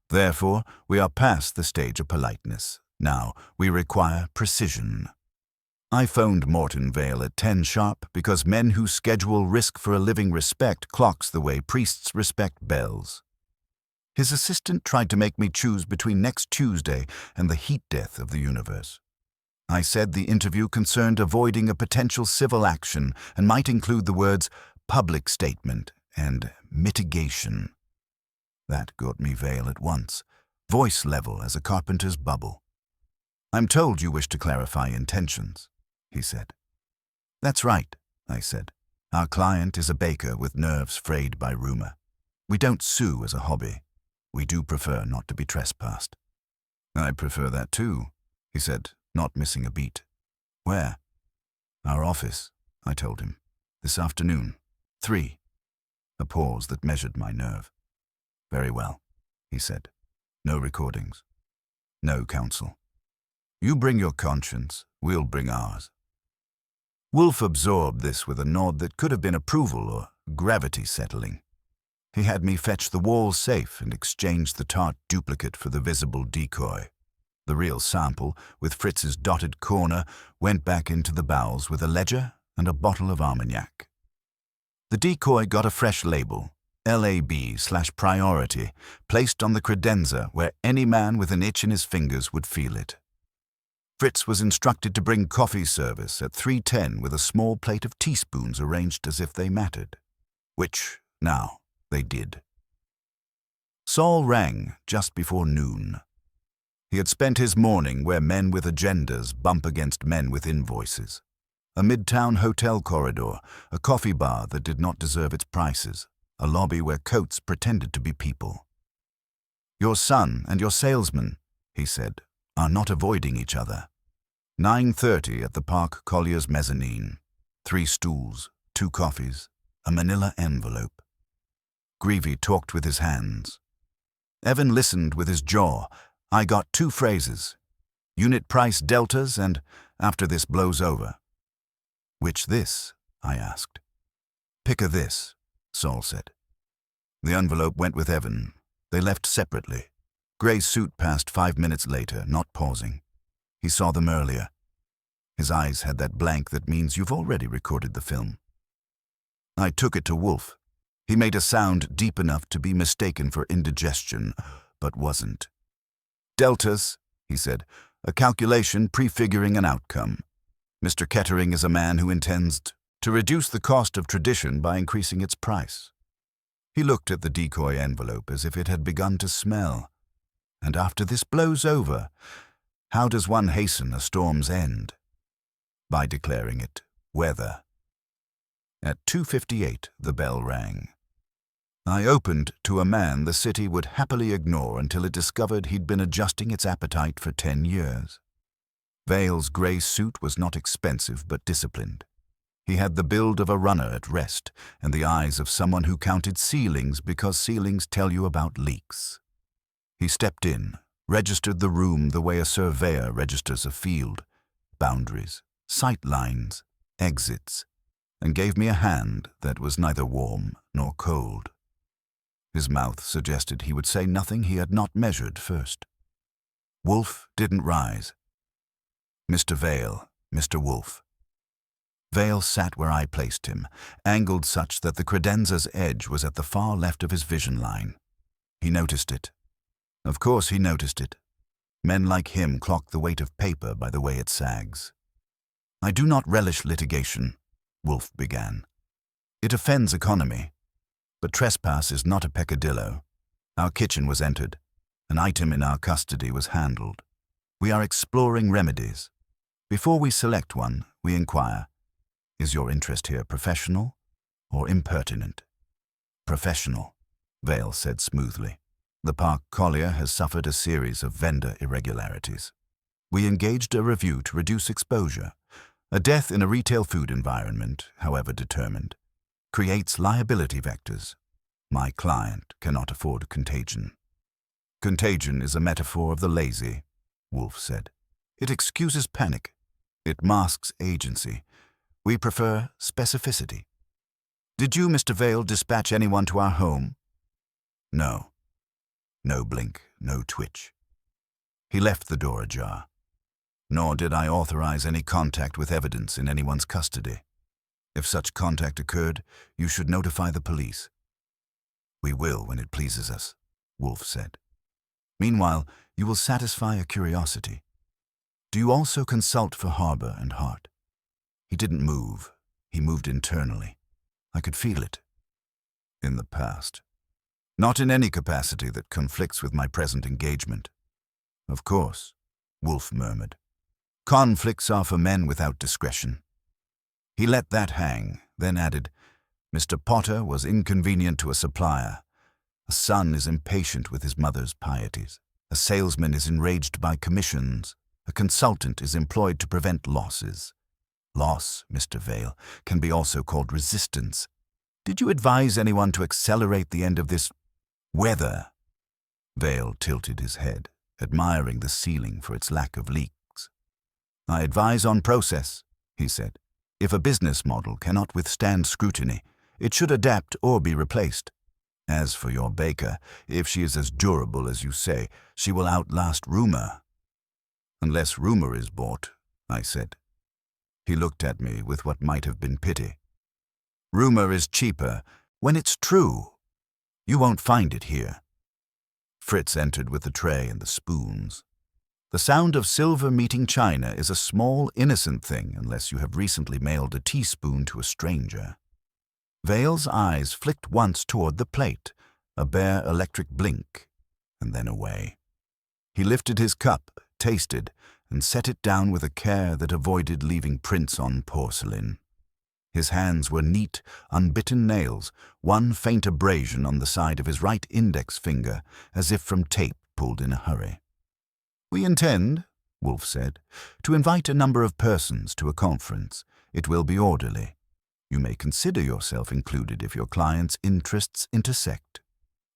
Therefore, we are past the stage of politeness. Now, we require precision. I phoned Morton Vale at 10 sharp because men who schedule risk for a living respect clocks the way priests respect bells. His assistant tried to make me choose between next Tuesday and the heat death of the universe. I said the interview concerned avoiding a potential civil action and might include the words public statement and mitigation. That got me Vale at once, voice level as a carpenter's bubble. "I'm told you wish to clarify intentions," he said. "That's right," I said. "Our client is a baker with nerves frayed by rumor. We don't sue as a hobby. We do prefer not to be trespassed." "I prefer that too," he said, not missing a beat. "Where?" "Our office," I told him. "This afternoon. 3. A pause that measured my nerve. "Very well," he said. "No recordings. No counsel. You bring your conscience, we'll bring ours." Wolfe absorbed this with a nod that could have been approval or gravity settling. He had me fetch the wall safe and exchange the tart duplicate for the visible decoy. The real sample, with Fritz's dotted corner, went back into the bowels with a ledger and a bottle of Armagnac. The decoy got a fresh label, LAB/priority, placed on the credenza where any man with an itch in his fingers would feel it. Fritz was instructed to bring coffee service at 3:10 with a small plate of teaspoons arranged as if they mattered. Which, now, they did. Saul rang just before noon. He had spent his morning where men with agendas bump against men with invoices. A midtown hotel corridor, a coffee bar that did not deserve its prices, a lobby where coats pretended to be people. "Your son and your salesman," he said, "are not avoiding each other. 9:30 at the Park Collier's mezzanine. 3 stools, 2 coffees, a manila envelope." Greavy talked with his hands. Evan listened with his jaw. I got 2 phrases: unit price deltas and after this blows over. "Which this?" I asked. "Pick a this," Saul said. The envelope went with Evan. They left separately. Gray's suit passed 5 minutes later, not pausing. He saw them earlier. His eyes had that blank that means you've already recorded the film. I took it to Wolfe. He made a sound deep enough to be mistaken for indigestion, but wasn't. "Deltas," he said, "a calculation prefiguring an outcome. Mr. Kettering is a man who intends to reduce the cost of tradition by increasing its price." He looked at the decoy envelope as if it had begun to smell. "And after this blows over, how does one hasten a storm's end?" "By declaring it weather." At 2:58, the bell rang. I opened to a man the city would happily ignore until it discovered he'd been adjusting its appetite for 10 years. Vale's grey suit was not expensive but disciplined. He had the build of a runner at rest and the eyes of someone who counted ceilings because ceilings tell you about leaks. He stepped in, registered the room the way a surveyor registers a field: boundaries, sight lines, exits, and gave me a hand that was neither warm nor cold. His mouth suggested he would say nothing he had not measured first. Wolfe didn't rise. Mr. Vale, Mr. Wolfe. Vale sat where I placed him, angled such that the credenza's edge was at the far left of his vision line. He noticed it. Of course he noticed it. Men like him clock the weight of paper by the way it sags. I do not relish litigation, Wolfe began. It offends economy. But trespass is not a peccadillo. Our kitchen was entered. An item in our custody was handled. We are exploring remedies. Before we select one, we inquire, is your interest here professional or impertinent? Professional, Vale said smoothly. The park collier has suffered a series of vendor irregularities. We engaged a review to reduce exposure. A death in a retail food environment, however determined, creates liability vectors. My client cannot afford contagion. Contagion is a metaphor of the lazy, Wolfe said. It excuses panic. It masks agency. We prefer specificity. Did you, Mr. Vale, dispatch anyone to our home? No. No blink, no twitch. He left the door ajar. Nor did I authorize any contact with evidence in anyone's custody. If such contact occurred, you should notify the police. We will when it pleases us, Wolfe said. Meanwhile, you will satisfy a curiosity. Do you also consult for harbor and heart? He didn't move. He moved internally. I could feel it. In the past. Not in any capacity that conflicts with my present engagement. Of course, Wolfe murmured. Conflicts are for men without discretion. He let that hang, then added, Mr. Potter was inconvenient to a supplier. A son is impatient with his mother's pieties. A salesman is enraged by commissions. A consultant is employed to prevent losses. Loss, Mr. Vale, can be also called resistance. Did you advise anyone to accelerate the end of this weather? Vale tilted his head, admiring the ceiling for its lack of leaks. I advise on process, he said. If a business model cannot withstand scrutiny, it should adapt or be replaced. As for your baker, if she is as durable as you say, she will outlast rumor. Unless rumor is bought, I said. He looked at me with what might have been pity. Rumor is cheaper when it's true. You won't find it here. Fritz entered with the tray and the spoons. The sound of silver meeting china is a small, innocent thing unless you have recently mailed a teaspoon to a stranger. Vale's eyes flicked once toward the plate, a bare electric blink, and then away. He lifted his cup, tasted, and set it down with a care that avoided leaving prints on porcelain. His hands were neat, unbitten nails, one faint abrasion on the side of his right index finger, as if from tape pulled in a hurry. We intend, Wolfe said, to invite a number of persons to a conference. It will be orderly. You may consider yourself included if your client's interests intersect.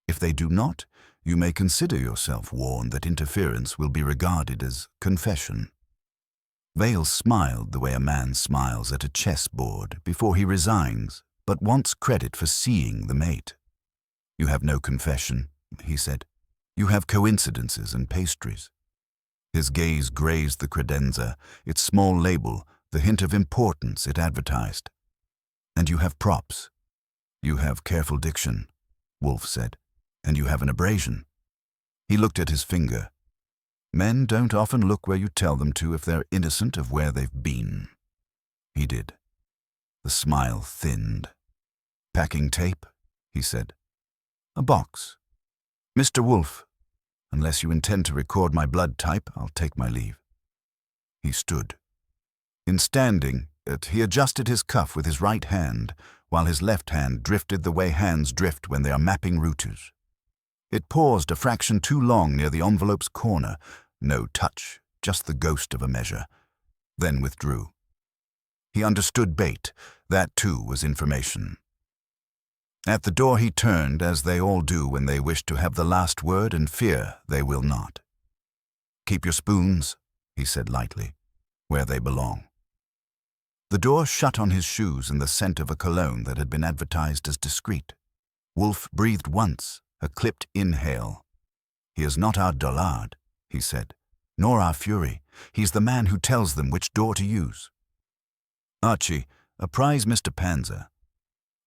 If they do not, you may consider yourself warned that interference will be regarded as confession. Vale smiled the way a man smiles at a chessboard before he resigns, but wants credit for seeing the mate. You have no confession, he said. You have coincidences and pastries. His gaze grazed the credenza, its small label, the hint of importance it advertised. And you have props. You have careful diction, Wolfe said, and you have an abrasion. He looked at his finger. Men don't often look where you tell them to if they're innocent of where they've been. He did. The smile thinned. Packing tape, he said. A box. Mr. Wolfe, unless you intend to record my blood type, I'll take my leave. He stood. In standing, he adjusted his cuff with his right hand, while his left hand drifted the way hands drift when they are mapping routers. It paused a fraction too long near the envelope's corner. No touch, just the ghost of a measure. Then withdrew. He understood bait. That, too, was information. At the door he turned, as they all do when they wish to have the last word and fear they will not. Keep your spoons, he said lightly, where they belong. The door shut on his shoes and the scent of a cologne that had been advertised as discreet. Wolfe breathed once, a clipped inhale. "He is not our dullard," he said, "nor our fury. He's the man who tells them which door to use. Archie, apprise Mr. Panzer.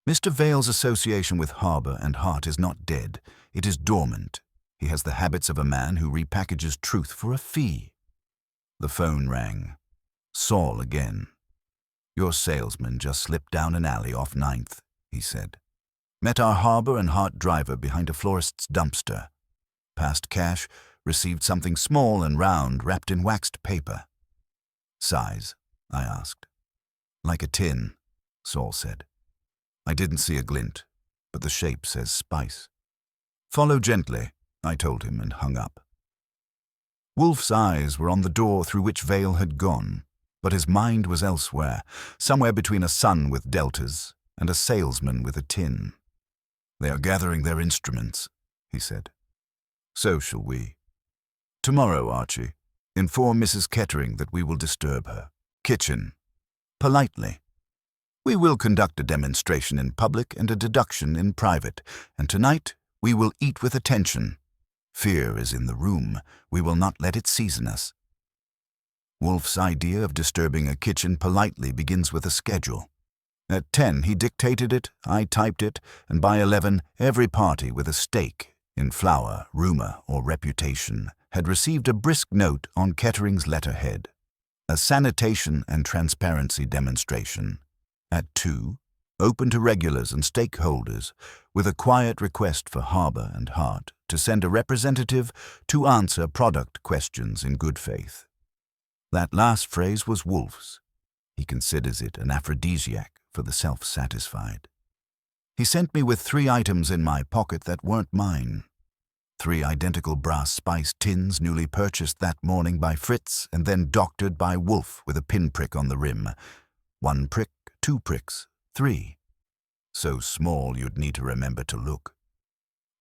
Mr. Vale's association with harbour and heart is not dead. It is dormant. He has the habits of a man who repackages truth for a fee." The phone rang. Saul again. "Your salesman just slipped down an alley off 9th, he said. "Met our harbour and heart driver behind a florist's dumpster. Passed cash, received something small and round wrapped in waxed paper." "Size?" I asked. "Like a tin," Saul said. "I didn't see a glint, but the shape says spice." "Follow gently," I told him and hung up. Wolfe's eyes were on the door through which Vale had gone, but his mind was elsewhere, somewhere between a son with deltas and a salesman with a tin. "They are gathering their instruments," he said. "So shall we. Tomorrow, Archie, inform Mrs. Kettering that we will disturb her. Kitchen. Politely. We will conduct a demonstration in public and a deduction in private, and tonight we will eat with attention. Fear is in the room. We will not let it season us." Wolfe's idea of disturbing a kitchen politely begins with a schedule. At 10 he dictated it, I typed it, and by 11 every party with a stake in flower, rumour, or reputation had received a brisk note on Kettering's letterhead. A sanitation and transparency demonstration. At 2, open to regulars and stakeholders, with a quiet request for harbour and heart to send a representative to answer product questions in good faith. That last phrase was Wolfe's. He considers it an aphrodisiac for the self-satisfied. He sent me with 3 items in my pocket that weren't mine. 3 identical brass spice tins newly purchased that morning by Fritz and then doctored by Wolfe with a pinprick on the rim. 1 prick, 2 pricks, 3. So small you'd need to remember to look.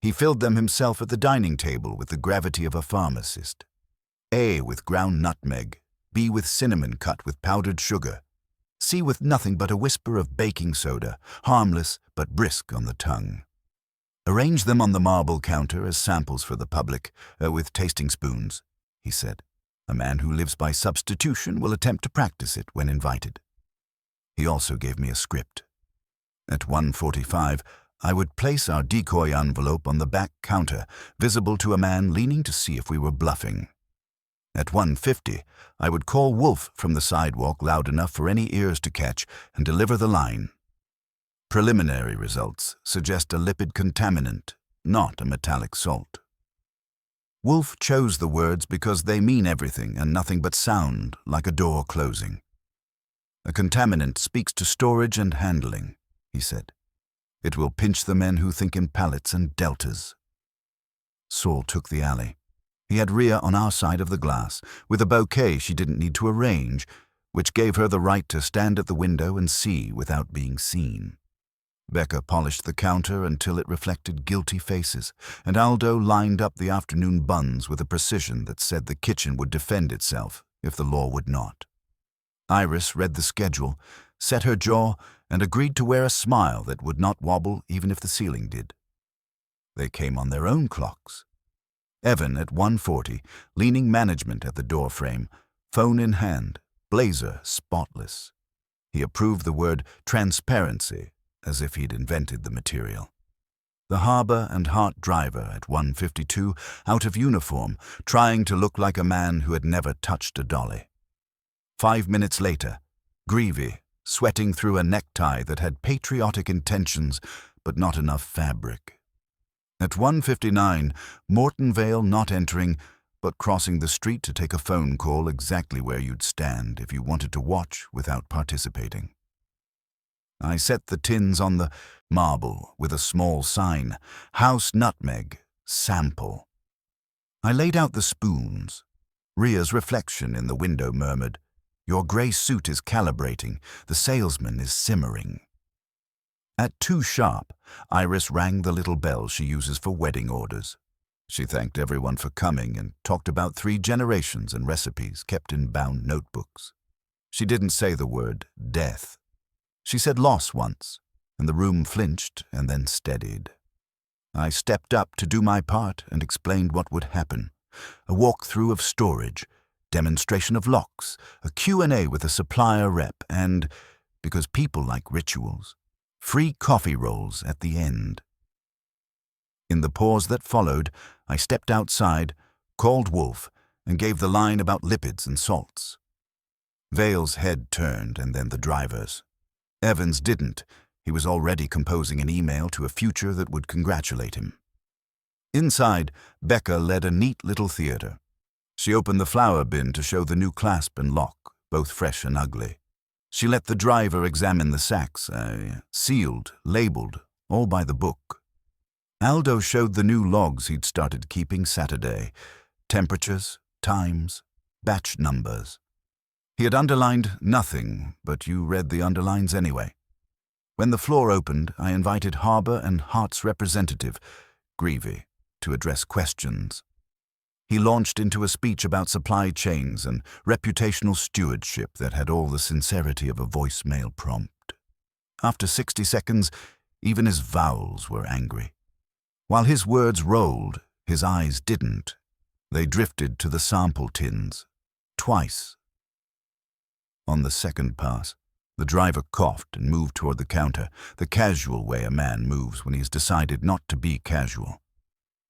He filled them himself at the dining table with the gravity of a pharmacist. A with ground nutmeg, B with cinnamon cut with powdered sugar, C with nothing but a whisper of baking soda, harmless but brisk on the tongue. "Arrange them on the marble counter as samples for the public, with tasting spoons," he said. "A man who lives by substitution will attempt to practice it when invited." He also gave me a script. At 1:45, I would place our decoy envelope on the back counter, visible to a man leaning to see if we were bluffing. At 1:50, I would call Wolfe from the sidewalk loud enough for any ears to catch and deliver the line. Preliminary results suggest a lipid contaminant, not a metallic salt. Wolfe chose the words because they mean everything and nothing but sound, like a door closing. "A contaminant speaks to storage and handling," he said. "It will pinch the men who think in pallets and deltas." Saul took the alley. He had Rhea on our side of the glass, with a bouquet she didn't need to arrange, which gave her the right to stand at the window and see without being seen. Becca polished the counter until it reflected guilty faces, and Aldo lined up the afternoon buns with a precision that said the kitchen would defend itself if the law would not. Iris read the schedule, set her jaw, and agreed to wear a smile that would not wobble even if the ceiling did. They came on their own clocks. Evan at 1:40, leaning management at the doorframe, phone in hand, blazer spotless. He approved the word transparency as if he'd invented the material. The harbour and heart driver at 1:52, out of uniform, trying to look like a man who had never touched a dolly. 5 minutes later, Greavy, sweating through a necktie that had patriotic intentions but not enough fabric. At 1:59, Morton Vale not entering, but crossing the street to take a phone call exactly where you'd stand if you wanted to watch without participating. I set the tins on the marble with a small sign, House Nutmeg, Sample. I laid out the spoons. Rhea's reflection in the window murmured, "Your grey suit is calibrating, the salesman is simmering." At 2 sharp, Iris rang the little bell she uses for wedding orders. She thanked everyone for coming and talked about 3 generations and recipes kept in bound notebooks. She didn't say the word death. She said loss once, and the room flinched and then steadied. I stepped up to do my part and explained what would happen. A walkthrough of storage, demonstration of locks, a Q&A with a supplier rep, and, because people like rituals, free coffee rolls at the end. In the pause that followed, I stepped outside, called Wolfe, and gave the line about lipids and salts. Vale's head turned, and then the driver's. Evans didn't. He was already composing an email to a future that would congratulate him. Inside, Becca led a neat little theater. She opened the flower bin to show the new clasp and lock, both fresh and ugly. She let the driver examine the sacks, sealed, labeled, all by the book. Aldo showed the new logs he'd started keeping Saturday. Temperatures, times, batch numbers. He had underlined nothing, but you read the underlines anyway. When the floor opened, I invited Harbour and Hart's representative, Greavy, to address questions. He launched into a speech about supply chains and reputational stewardship that had all the sincerity of a voicemail prompt. After 60 seconds, even his vowels were angry. While his words rolled, his eyes didn't. They drifted to the sample tins, twice. On the second pass, the driver coughed and moved toward the counter, the casual way a man moves when he's decided not to be casual.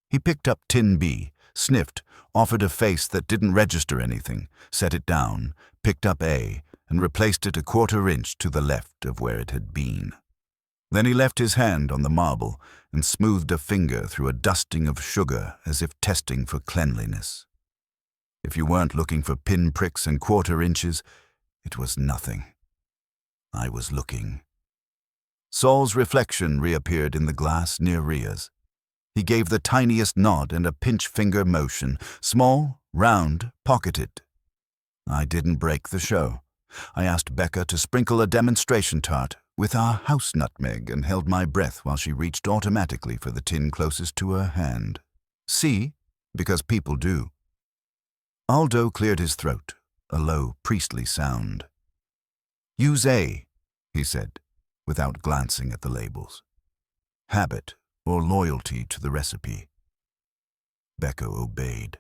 He picked up tin B, sniffed, offered a face that didn't register anything, set it down, picked up A, and replaced it a 1/4 inch to the left of where it had been. Then he left his hand on the marble and smoothed a finger through a dusting of sugar as if testing for cleanliness. If you weren't looking for pin pricks and 1/4 inches, it was nothing. I was looking. Saul's reflection reappeared in the glass near Ria's. He gave the tiniest nod and a pinch finger motion, small, round, pocketed. I didn't break the show. I asked Becca to sprinkle a demonstration tart with our house nutmeg and held my breath while she reached automatically for the tin closest to her hand. See, because people do. Aldo cleared his throat, a low, priestly sound. Use A, he said, without glancing at the labels. Habit or loyalty to the recipe. Becca obeyed.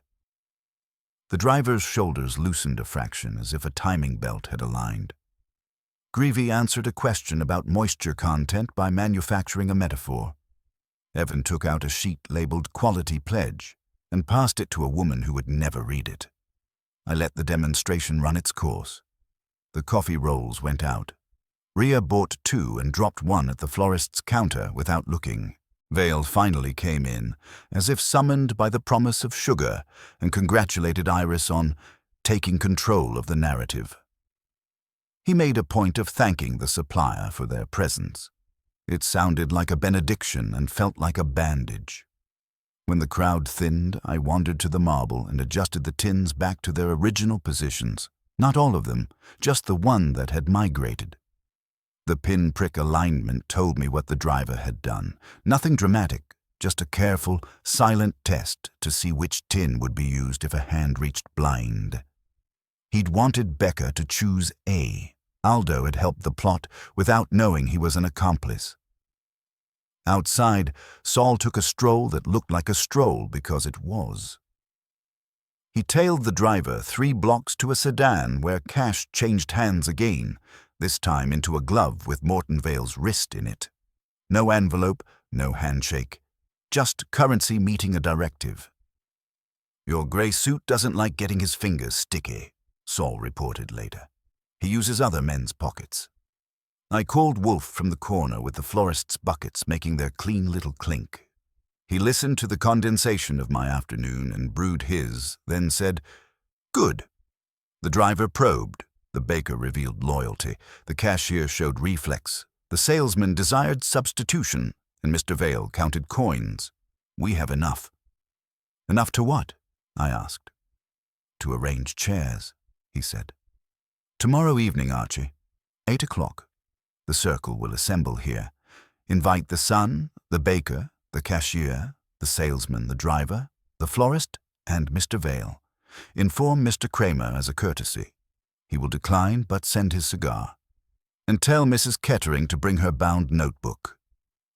The driver's shoulders loosened a fraction as if a timing belt had aligned. Greavy answered a question about moisture content by manufacturing a metaphor. Evan took out a sheet labeled Quality Pledge and passed it to a woman who would never read it. I let the demonstration run its course. The coffee rolls went out. Ria bought 2 and dropped 1 at the florist's counter without looking. Vale finally came in, as if summoned by the promise of sugar, and congratulated Iris on taking control of the narrative. He made a point of thanking the supplier for their presence. It sounded like a benediction and felt like a bandage. When the crowd thinned, I wandered to the marble and adjusted the tins back to their original positions. Not all of them, just the one that had migrated. The pinprick alignment told me what the driver had done. Nothing dramatic, just a careful, silent test to see which tin would be used if a hand reached blind. He'd wanted Becca to choose A. Aldo had helped the plot without knowing he was an accomplice. Outside, Saul took a stroll that looked like a stroll because it was. He tailed the driver 3 blocks to a sedan where cash changed hands again, this time into a glove with Morton Vale's wrist in it. No envelope, no handshake, just currency meeting a directive. Your gray suit doesn't like getting his fingers sticky, Saul reported later. He uses other men's pockets. I called Wolfe from the corner with the florist's buckets making their clean little clink. He listened to the condensation of my afternoon and brewed his, then said, "Good." The driver probed. The baker revealed loyalty. The cashier showed reflex. The salesman desired substitution, and Mr. Vale counted coins. We have enough. Enough to what? I asked. To arrange chairs, he said. Tomorrow evening, Archie. 8 o'clock. The circle will assemble here. Invite the son, the baker, the cashier, the salesman, the driver, the florist, and Mr. Vale. Inform Mr. Kramer as a courtesy. He will decline but send his cigar. And tell Mrs. Kettering to bring her bound notebook.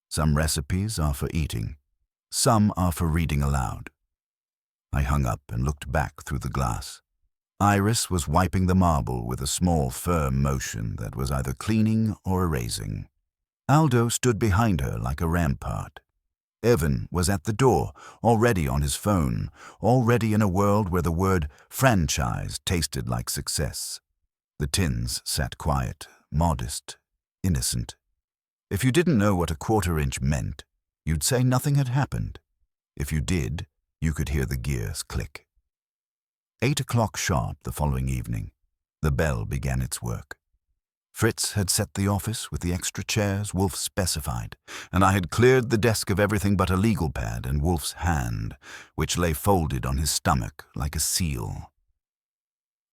Some recipes are for eating. Some are for reading aloud. I hung up and looked back through the glass. Iris was wiping the marble with a small, firm motion that was either cleaning or erasing. Aldo stood behind her like a rampart. Evan was at the door, already on his phone, already in a world where the word franchise tasted like success. The tins sat quiet, modest, innocent. If you didn't know what a quarter-inch meant, you'd say nothing had happened. If you did, you could hear the gears click. 8 o'clock sharp the following evening, the bell began its work. Fritz had set the office with the extra chairs Wolfe specified, and I had cleared the desk of everything but a legal pad and Wolfe's hand, which lay folded on his stomach like a seal.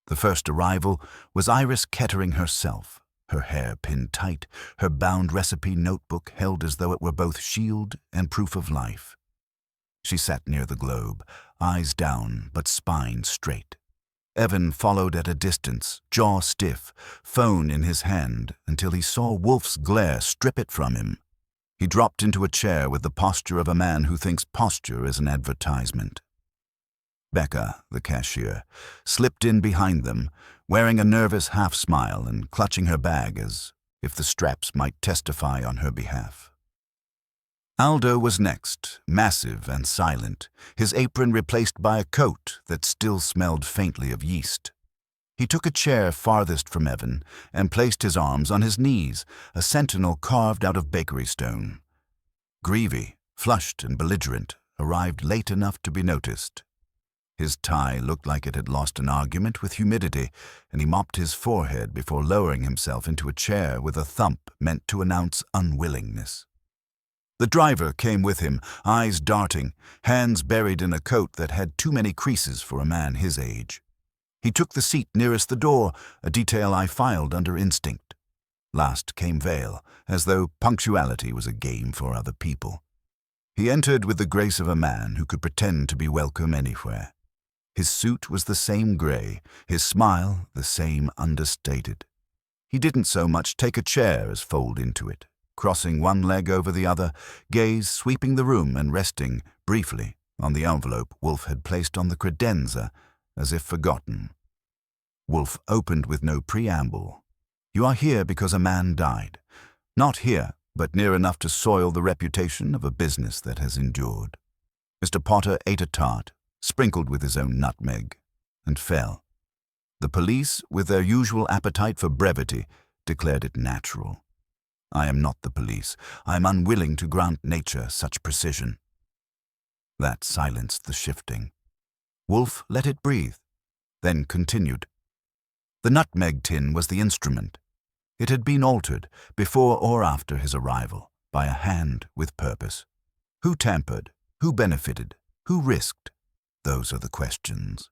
The first arrival was Iris Kettering herself, her hair pinned tight, her bound recipe notebook held as though it were both shield and proof of life. She sat near the globe, eyes down but spine straight. Evan followed at a distance, jaw stiff, phone in his hand, until he saw Wolfe's glare strip it from him. He dropped into a chair with the posture of a man who thinks posture is an advertisement. Becca, the cashier, slipped in behind them, wearing a nervous half-smile and clutching her bag as if the straps might testify on her behalf. Aldo was next, massive and silent, his apron replaced by a coat that still smelled faintly of yeast. He took a chair farthest from Evan and placed his arms on his knees, a sentinel carved out of bakery stone. Greavy, flushed and belligerent, arrived late enough to be noticed. His tie looked like it had lost an argument with humidity, and he mopped his forehead before lowering himself into a chair with a thump meant to announce unwillingness. The driver came with him, eyes darting, hands buried in a coat that had too many creases for a man his age. He took the seat nearest the door, a detail I filed under instinct. Last came Vale, as though punctuality was a game for other people. He entered with the grace of a man who could pretend to be welcome anywhere. His suit was the same gray, his smile the same understated. He didn't so much take a chair as fold into it, crossing one leg over the other, gaze sweeping the room and resting, briefly, on the envelope Wolfe had placed on the credenza, as if forgotten. Wolfe opened with no preamble. "You are here because a man died. Not here, but near enough to soil the reputation of a business that has endured." Mr. Potter ate a tart, sprinkled with his own nutmeg, and fell. The police, with their usual appetite for brevity, declared it natural. I am not the police. I am unwilling to grant nature such precision. That silenced the shifting. Wolfe let it breathe, then continued. The nutmeg tin was the instrument. It had been altered, before or after his arrival, by a hand with purpose. Who tampered? Who benefited? Who risked? Those are the questions.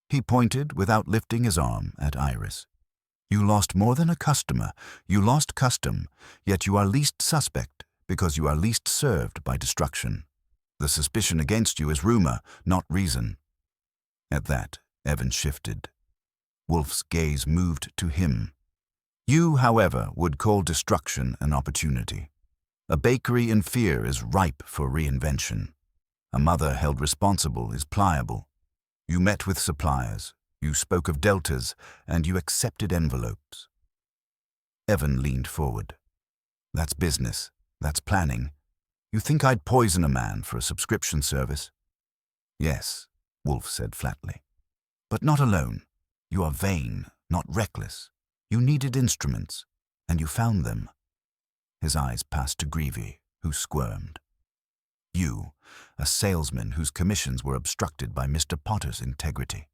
He pointed, without lifting his arm, at Iris. You lost more than a customer. You lost custom, yet you are least suspect because you are least served by destruction. The suspicion against you is rumor, not reason. At that, Evan shifted. Wolfe's gaze moved to him. You, however, would call destruction an opportunity. A bakery in fear is ripe for reinvention. A mother held responsible is pliable. You met with suppliers. You spoke of deltas, and you accepted envelopes. Evan leaned forward. That's business. That's planning. You think I'd poison a man for a subscription service? Yes, Wolfe said flatly. But not alone. You are vain, not reckless. You needed instruments, and you found them. His eyes passed to Greavy, who squirmed. You, a salesman whose commissions were obstructed by Mr. Potter's integrity.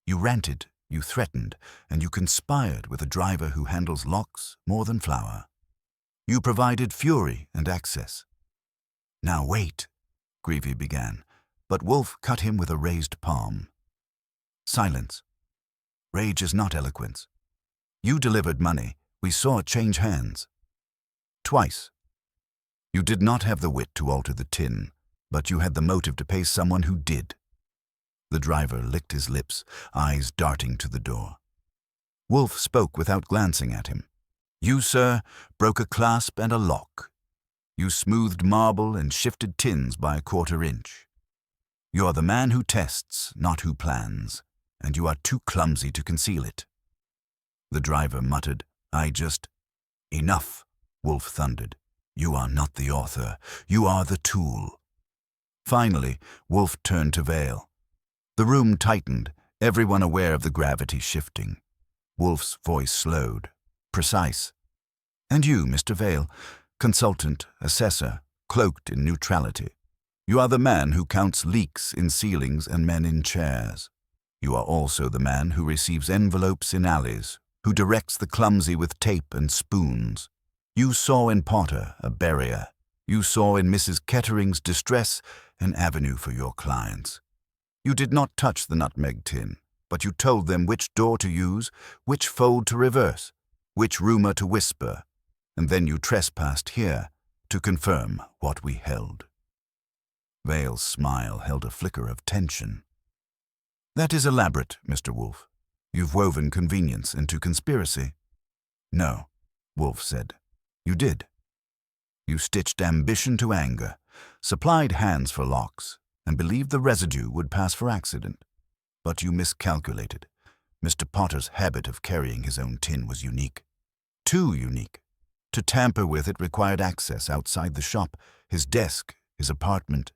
You ranted, you threatened, and you conspired with a driver who handles locks more than flour. You provided fury and access. Now wait, Greavy began, but Wolfe cut him with a raised palm. Silence. Rage is not eloquence. You delivered money. We saw it change hands. Twice. You did not have the wit to alter the tin, but you had the motive to pay someone who did. The driver licked his lips, eyes darting to the door. Wolfe spoke without glancing at him. You, sir, broke a clasp and a lock. You smoothed marble and shifted tins by a quarter-inch. You are the man who tests, not who plans, and you are too clumsy to conceal it. The driver muttered, Enough, Wolfe thundered. You are not the author. You are the tool. Finally, Wolfe turned to Vale. The room tightened, everyone aware of the gravity shifting. Wolfe's voice slowed, precise. And you, Mr. Vale, consultant, assessor, cloaked in neutrality. You are the man who counts leaks in ceilings and men in chairs. You are also the man who receives envelopes in alleys, who directs the clumsy with tape and spoons. You saw in Potter a barrier. You saw in Mrs. Kettering's distress an avenue for your clients. You did not touch the nutmeg tin, but you told them which door to use, which fold to reverse, which rumor to whisper, and then you trespassed here to confirm what we held. Vale's smile held a flicker of tension. That is elaborate, Mr. Wolfe. You've woven convenience into conspiracy. No, Wolfe said. You did. You stitched ambition to anger, supplied hands for locks, and believed the residue would pass for accident. But you miscalculated. Mr. Potter's habit of carrying his own tin was unique. Too unique. To tamper with it required access outside the shop, his desk, his apartment.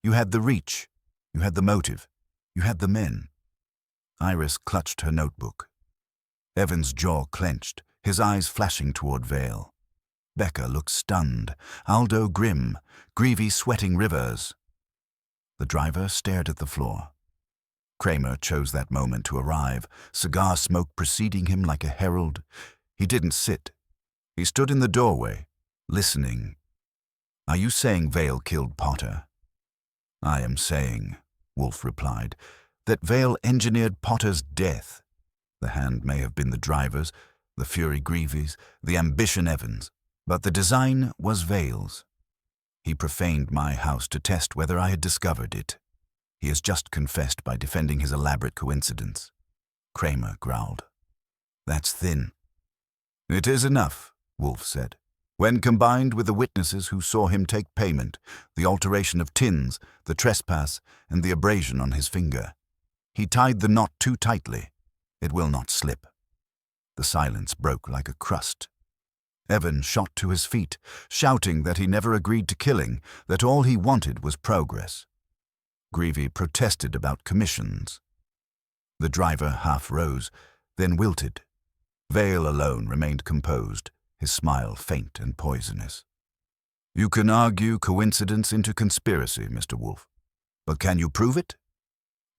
You had the reach. You had the motive. You had the men. Iris clutched her notebook. Evan's jaw clenched, his eyes flashing toward Vale. Becca looked stunned, Aldo grim, Greavy sweating rivers. The driver stared at the floor. Kramer chose that moment to arrive, cigar smoke preceding him like a herald. He didn't sit. He stood in the doorway, listening. Are you saying Vale killed Potter? I am saying, Wolfe replied, that Vale engineered Potter's death. The hand may have been the driver's, the fury Greavy's, the ambition Evans, but the design was Vale's. He profaned my house to test whether I had discovered it. He has just confessed by defending his elaborate coincidence. Kramer growled. That's thin. It is enough, Wolfe said. When combined with the witnesses who saw him take payment, the alteration of tins, the trespass, and the abrasion on his finger. He tied the knot too tightly. It will not slip. The silence broke like a crust. Evan shot to his feet, shouting that he never agreed to killing, that all he wanted was progress. Greavy protested about commissions. The driver half rose, then wilted. Vale alone remained composed, his smile faint and poisonous. You can argue coincidence into conspiracy, Mr. Wolfe. But can you prove it?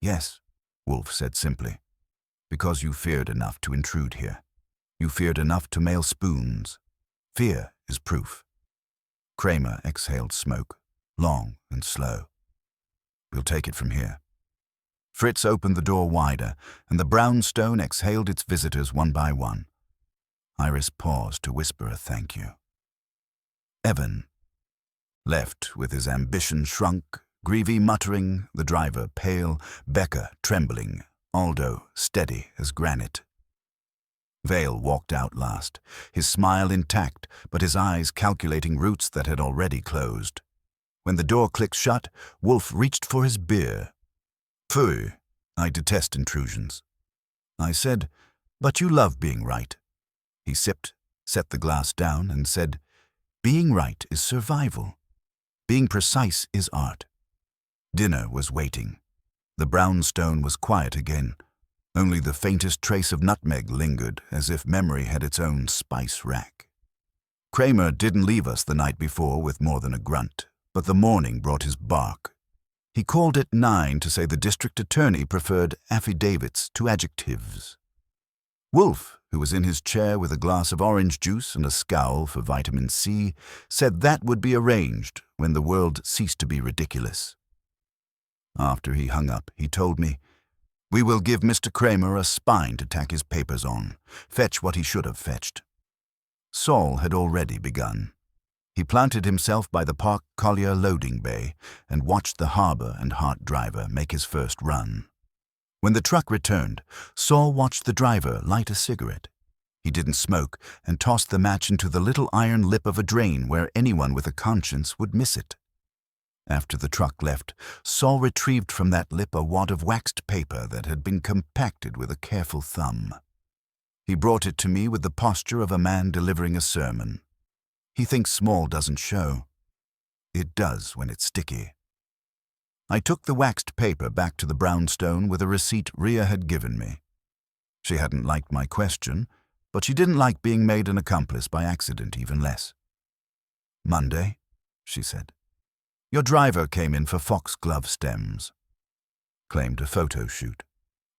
Yes, Wolfe said simply. Because you feared enough to intrude here. You feared enough to mail spoons. Fear is proof. Kramer exhaled smoke, long and slow. We'll take it from here. Fritz opened the door wider, and the brownstone exhaled its visitors one by one. Iris paused to whisper a thank you. Evan, left with his ambition shrunk, Greavy muttering, the driver pale, Becca trembling, Aldo steady as granite. Vale walked out last, his smile intact, but his eyes calculating routes that had already closed. When the door clicked shut, Wolfe reached for his beer. Phew, I detest intrusions. I said, but you love being right. He sipped, set the glass down, and said, being right is survival. Being precise is art. Dinner was waiting. The brownstone was quiet again. Only the faintest trace of nutmeg lingered, as if memory had its own spice rack. Kramer didn't leave us the night before with more than a grunt, but the morning brought his bark. He called at 9 to say the district attorney preferred affidavits to adjectives. Wolfe, who was in his chair with a glass of orange juice and a scowl for vitamin C, said that would be arranged when the world ceased to be ridiculous. After he hung up, he told me, we will give Mr. Kramer a spine to tack his papers on, fetch what he should have fetched. Saul had already begun. He planted himself by the Park Collier loading bay and watched the harbour and Hart driver make his first run. When the truck returned, Saul watched the driver light a cigarette. He didn't smoke and tossed the match into the little iron lip of a drain where anyone with a conscience would miss it. After the truck left, Saul retrieved from that lip a wad of waxed paper that had been compacted with a careful thumb. He brought it to me with the posture of a man delivering a sermon. He thinks small doesn't show. It does when it's sticky. I took the waxed paper back to the brownstone with a receipt Ria had given me. She hadn't liked my question, but she didn't like being made an accomplice by accident even less. "Monday," she said. "Your driver came in for foxglove stems. Claimed a photo shoot.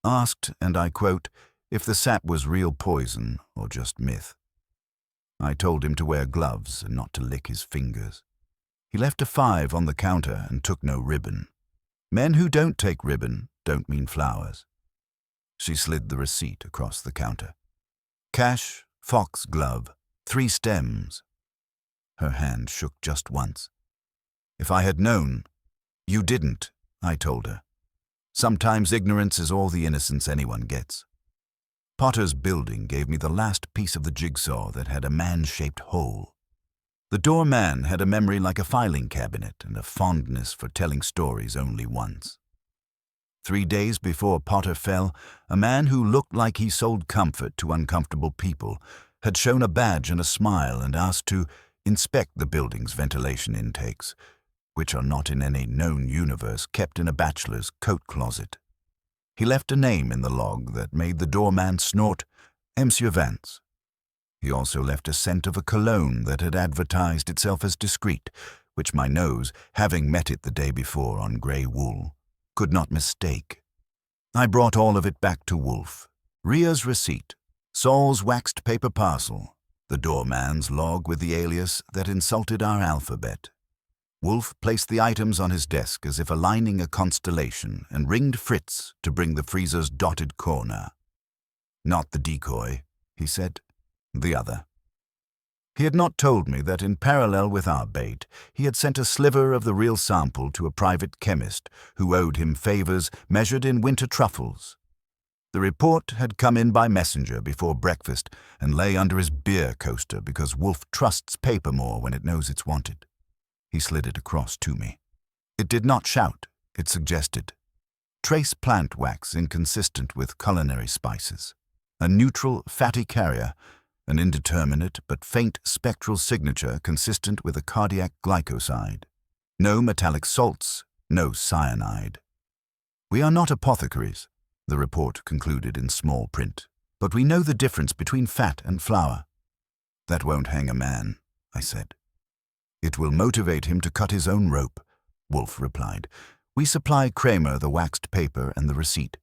Asked, and I quote, if the sap was real poison or just myth. I told him to wear gloves and not to lick his fingers. He left a 5 on the counter and took no ribbon. Men who don't take ribbon don't mean flowers." She slid the receipt across the counter. "Cash, foxglove, 3 stems." Her hand shook just once. "If I had known—" "You didn't," I told her. "Sometimes ignorance is all the innocence anyone gets." Potter's building gave me the last piece of the jigsaw that had a man-shaped hole. The doorman had a memory like a filing cabinet and a fondness for telling stories only once. 3 days before Potter fell, a man who looked like he sold comfort to uncomfortable people had shown a badge and a smile and asked to inspect the building's ventilation intakes, which are not in any known universe kept in a bachelor's coat closet. He left a name in the log that made the doorman snort, "Monsieur Vance." He also left a scent of a cologne that had advertised itself as discreet, which my nose, having met it the day before on grey wool, could not mistake. I brought all of it back to Wolfe. Ria's receipt, Saul's waxed paper parcel, the doorman's log with the alias that insulted our alphabet. Wolfe placed the items on his desk as if aligning a constellation and ringed Fritz to bring the freezer's dotted corner. "Not the decoy," he said. "The other." He had not told me that in parallel with our bait, he had sent a sliver of the real sample to a private chemist who owed him favors measured in winter truffles. The report had come in by messenger before breakfast and lay under his beer coaster because Wolfe trusts paper more when it knows it's wanted. He slid it across to me. It did not shout, it suggested. Trace plant wax inconsistent with culinary spices. A neutral, fatty carrier, an indeterminate but faint spectral signature consistent with a cardiac glycoside. No metallic salts, no cyanide. "We are not apothecaries," the report concluded in small print, "but we know the difference between fat and flour." "That won't hang a man," I said. "It will motivate him to cut his own rope," Wolfe replied. "We supply Kramer the waxed paper and the receipt.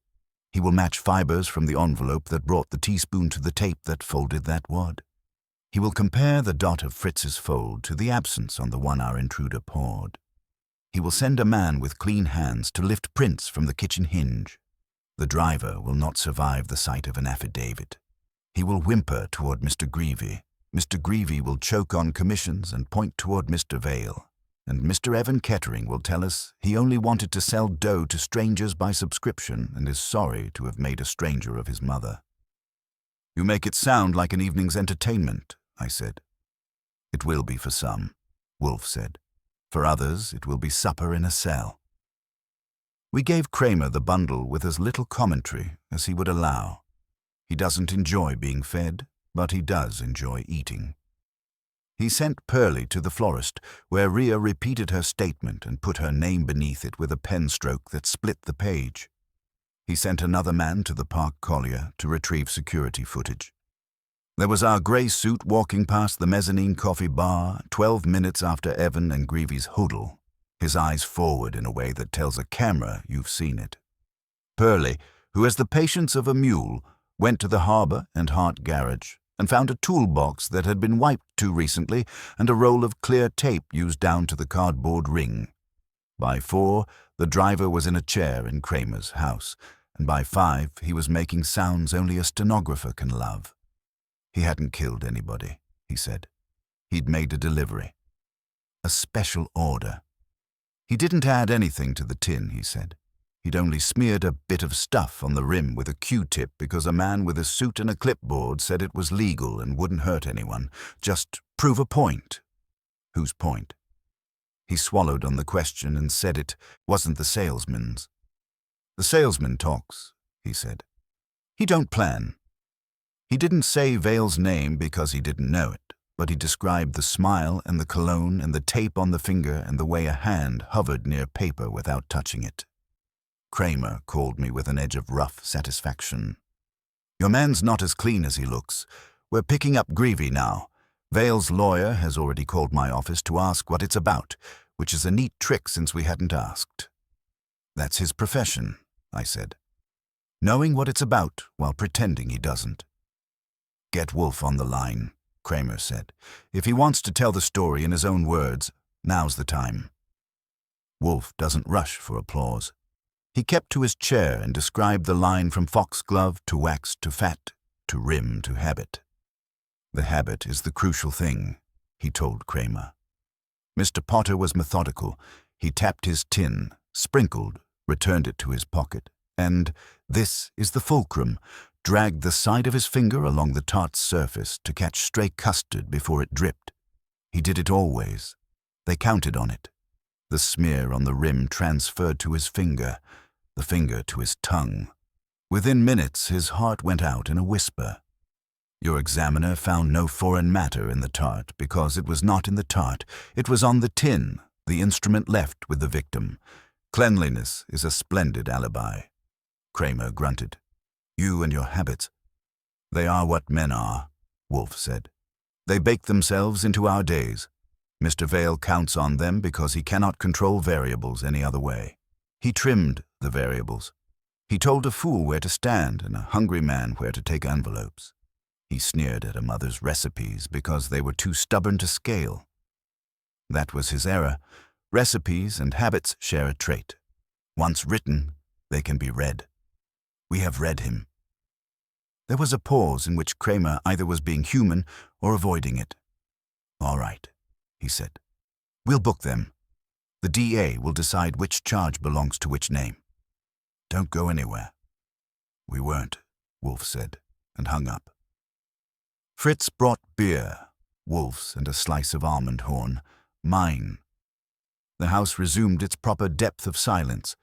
He will match fibers from the envelope that brought the teaspoon to the tape that folded that wad. He will compare the dot of Fritz's fold to the absence on the one our intruder poured. He will send a man with clean hands to lift prints from the kitchen hinge. The driver will not survive the sight of an affidavit. He will whimper toward Mr. Greevy. Mr. Greevy will choke on commissions and point toward Mr. Vale. And Mr. Evan Kettering will tell us he only wanted to sell dough to strangers by subscription and is sorry to have made a stranger of his mother." "You make it sound like an evening's entertainment," I said. "It will be for some," Wolfe said. "For others, it will be supper in a cell." We gave Kramer the bundle with as little commentary as he would allow. He doesn't enjoy being fed, but he does enjoy eating. He sent Pearlie to the florist, where Ria repeated her statement and put her name beneath it with a pen stroke that split the page. He sent another man to the park collier to retrieve security footage. There was our grey suit walking past the mezzanine coffee bar 12 minutes after Evan and Greavy's hoodle, his eyes forward in a way that tells a camera you've seen it. Pearlie, who has the patience of a mule, went to the harbour and Hart garage and found a toolbox that had been wiped too recently and a roll of clear tape used down to the cardboard ring. By 4, the driver was in a chair in Kramer's house, and by 5 he was making sounds only a stenographer can love. He hadn't killed anybody, he said. He'd made a delivery. A special order. He didn't add anything to the tin, he said. He'd only smeared a bit of stuff on the rim with a Q-tip because a man with a suit and a clipboard said it was legal and wouldn't hurt anyone. Just prove a point. Whose point? He swallowed on the question and said it wasn't the salesman's. The salesman talks, he said. He don't plan. He didn't say Vale's name because he didn't know it, but he described the smile and the cologne and the tape on the finger and the way a hand hovered near paper without touching it. Kramer called me with an edge of rough satisfaction. Your man's not as clean as he looks. We're picking up Greavy now. Vale's lawyer has already called my office to ask what it's about, which is a neat trick since we hadn't asked. That's his profession, I said. Knowing what it's about while pretending he doesn't. Get Wolfe on the line, Kramer said. If he wants to tell the story in his own words, now's the time. Wolfe doesn't rush for applause. He kept to his chair and described the line from foxglove to wax to fat to rim to habit. The habit is the crucial thing, he told Kramer. Mr. Potter was methodical. He tapped his tin, sprinkled, returned it to his pocket, and, this is the fulcrum, dragged the side of his finger along the tart's surface to catch stray custard before it dripped. He did it always. They counted on it. The smear on the rim transferred to his finger, the finger to his tongue. Within minutes, his heart went out in a whisper. Your examiner found no foreign matter in the tart because it was not in the tart. It was on the tin, the instrument left with the victim. Cleanliness is a splendid alibi. Kramer grunted. You and your habits. They are what men are, Wolfe said. They bake themselves into our days. Mr. Vale counts on them because he cannot control variables any other way. He trimmed the variables. He told a fool where to stand and a hungry man where to take envelopes. He sneered at a mother's recipes because they were too stubborn to scale. That was his error. Recipes and habits share a trait. Once written, they can be read. We have read him. There was a pause in which Kramer either was being human or avoiding it. All right, he said. We'll book them. The DA will decide which charge belongs to which name. Don't go anywhere. We weren't, Wolfe said, and hung up. Fritz brought beer, Wolfe's and a slice of almond horn, mine. The house resumed its proper depth of silence.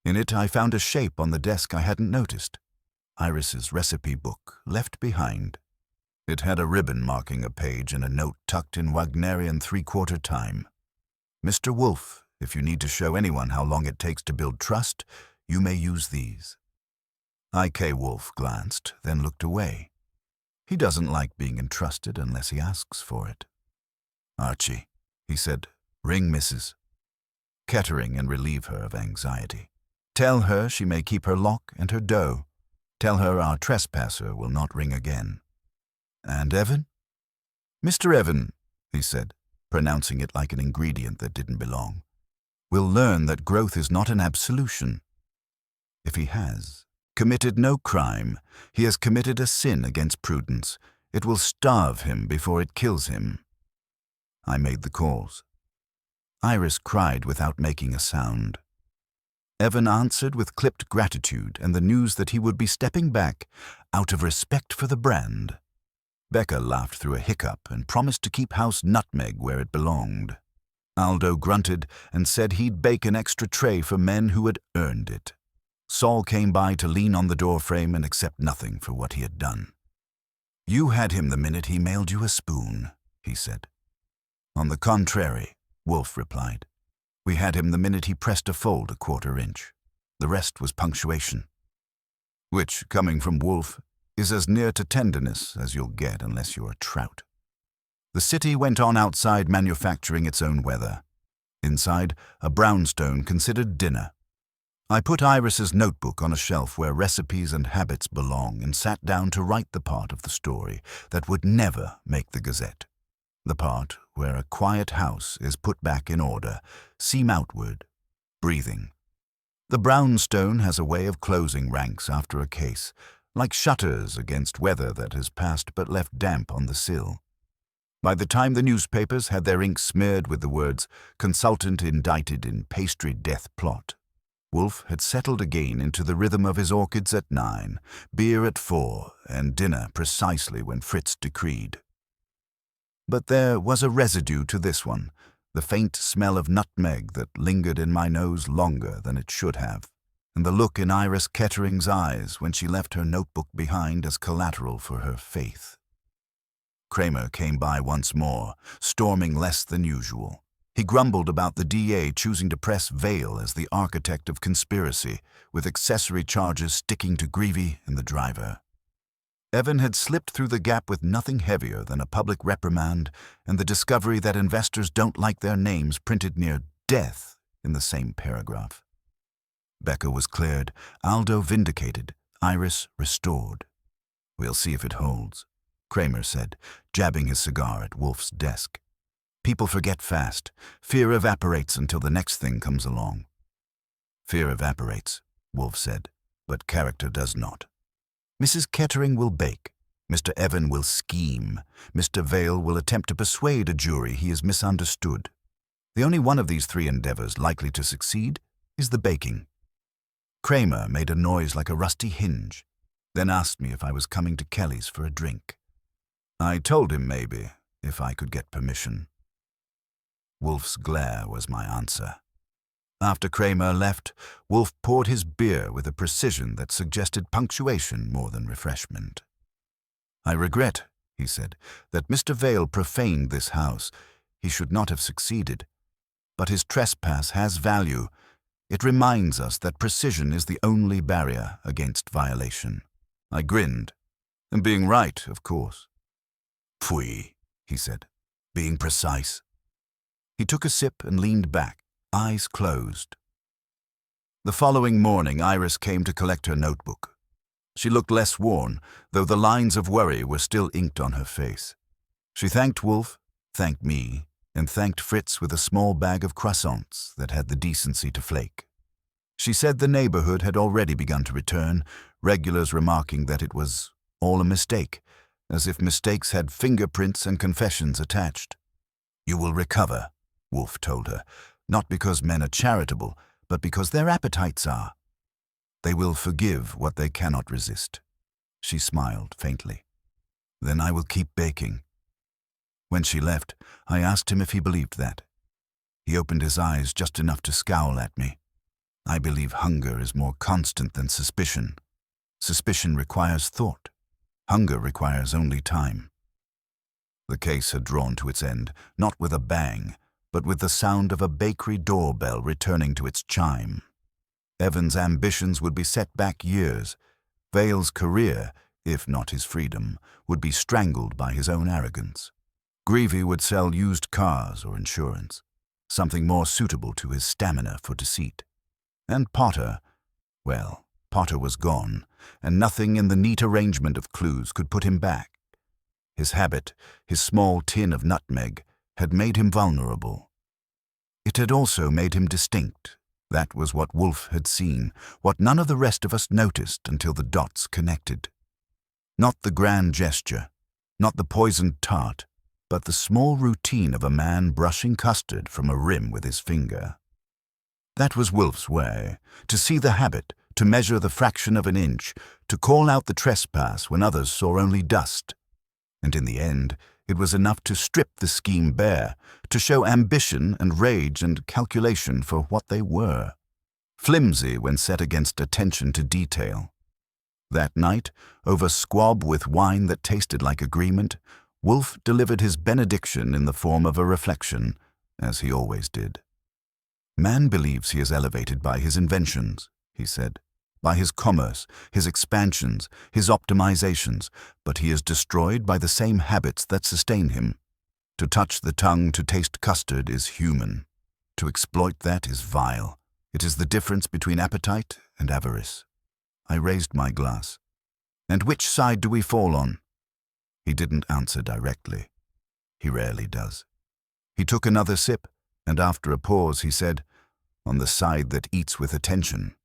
In it I found a shape on the desk I hadn't noticed. Iris's recipe book, left behind. It had a ribbon marking a page and a note tucked in Wagnerian three-quarter time. Mr. Wolfe, if you need to show anyone how long it takes to build trust, you may use these. I.K. Wolfe glanced, then looked away. He doesn't like being entrusted unless he asks for it. Archie, he said, ring Mrs. Kettering and relieve her of anxiety. Tell her she may keep her lock and her dough. Tell her our trespasser will not ring again. And Evan? Mr. Evan, he said, pronouncing it like an ingredient that didn't belong, will learn that growth is not an absolution. If he has committed no crime, he has committed a sin against prudence. It will starve him before it kills him. I made the calls. Iris cried without making a sound. Evan answered with clipped gratitude and the news that he would be stepping back out of respect for the brand. Becca laughed through a hiccup and promised to keep House Nutmeg where it belonged. Aldo grunted and said he'd bake an extra tray for men who had earned it. Saul came by to lean on the doorframe and accept nothing for what he had done. You had him the minute he mailed you a spoon, he said. On the contrary, Wolfe replied. We had him the minute he pressed a fold a quarter inch. The rest was punctuation. Which, coming from Wolfe, is as near to tenderness as you'll get unless you're a trout. The city went on outside manufacturing its own weather. Inside, a brownstone considered dinner. I put Iris's notebook on a shelf where recipes and habits belong and sat down to write the part of the story that would never make the Gazette. The part where a quiet house is put back in order, seam outward, breathing. The brownstone has a way of closing ranks after a case, like shutters against weather that has passed but left damp on the sill. By the time the newspapers had their ink smeared with the words, "Consultant indicted in pastry death plot," Wolfe had settled again into the rhythm of his orchids at 9, beer at 4, and dinner precisely when Fritz decreed. But there was a residue to this one, the faint smell of nutmeg that lingered in my nose longer than it should have, and the look in Iris Kettering's eyes when she left her notebook behind as collateral for her faith. Kramer came by once more, storming less than usual. He grumbled about the DA choosing to press Vale as the architect of conspiracy, with accessory charges sticking to Greavy and the driver. Evan had slipped through the gap with nothing heavier than a public reprimand and the discovery that investors don't like their names printed near death in the same paragraph. Becca was cleared, Aldo vindicated, Iris restored. "We'll see if it holds," Kramer said, jabbing his cigar at Wolfe's desk. "People forget fast. Fear evaporates until the next thing comes along." "Fear evaporates," Wolfe said, "but character does not. Mrs. Kettering will bake. Mr. Evan will scheme. Mr. Vale will attempt to persuade a jury he is misunderstood. The only one of these 3 endeavors likely to succeed is the baking." Kramer made a noise like a rusty hinge, then asked me if I was coming to Kelly's for a drink. I told him maybe, if I could get permission. Wolfe's glare was my answer. After Kramer left, Wolfe poured his beer with a precision that suggested punctuation more than refreshment. "I regret," he said, "that Mr. Vale profaned this house. He should not have succeeded. But his trespass has value. It reminds us that precision is the only barrier against violation." I grinned. "And being right, of course." "Pfui," he said, "being precise." He took a sip and leaned back, eyes closed. The following morning, Iris came to collect her notebook. She looked less worn, though the lines of worry were still inked on her face. She thanked Wolfe, thanked me, and thanked Fritz with a small bag of croissants that had the decency to flake. She said the neighborhood had already begun to return, regulars remarking that it was all a mistake, as if mistakes had fingerprints and confessions attached. "You will recover," Wolfe told her, "not because men are charitable, but because their appetites are. They will forgive what they cannot resist." She smiled faintly. "Then I will keep baking." When she left, I asked him if he believed that. He opened his eyes just enough to scowl at me. "I believe hunger is more constant than suspicion. Suspicion requires thought. Hunger requires only time." The case had drawn to its end, not with a bang, but with the sound of a bakery doorbell returning to its chime. Evan's ambitions would be set back years. Vale's career, if not his freedom, would be strangled by his own arrogance. Greavy would sell used cars or insurance, something more suitable to his stamina for deceit. And Potter, well, Potter was gone, and nothing in the neat arrangement of clues could put him back. His habit, his small tin of nutmeg, had made him vulnerable. It had also made him distinct. That was what Wolfe had seen, what none of the rest of us noticed until the dots connected. Not the grand gesture, not the poisoned tart, but the small routine of a man brushing custard from a rim with his finger. That was Wolfe's way, to see the habit, to measure the fraction of an inch, to call out the trespass when others saw only dust. And in the end, it was enough to strip the scheme bare, to show ambition and rage and calculation for what they were, flimsy when set against attention to detail. That night, over squab with wine that tasted like agreement, Wolfe delivered his benediction in the form of a reflection, as he always did. "Man believes he is elevated by his inventions," he said, "by his commerce, his expansions, his optimizations, but he is destroyed by the same habits that sustain him. To touch the tongue to taste custard is human. To exploit that is vile. It is the difference between appetite and avarice." I raised my glass. "And which side do we fall on?" He didn't answer directly. He rarely does. He took another sip, and after a pause he said, "On the side that eats with attention."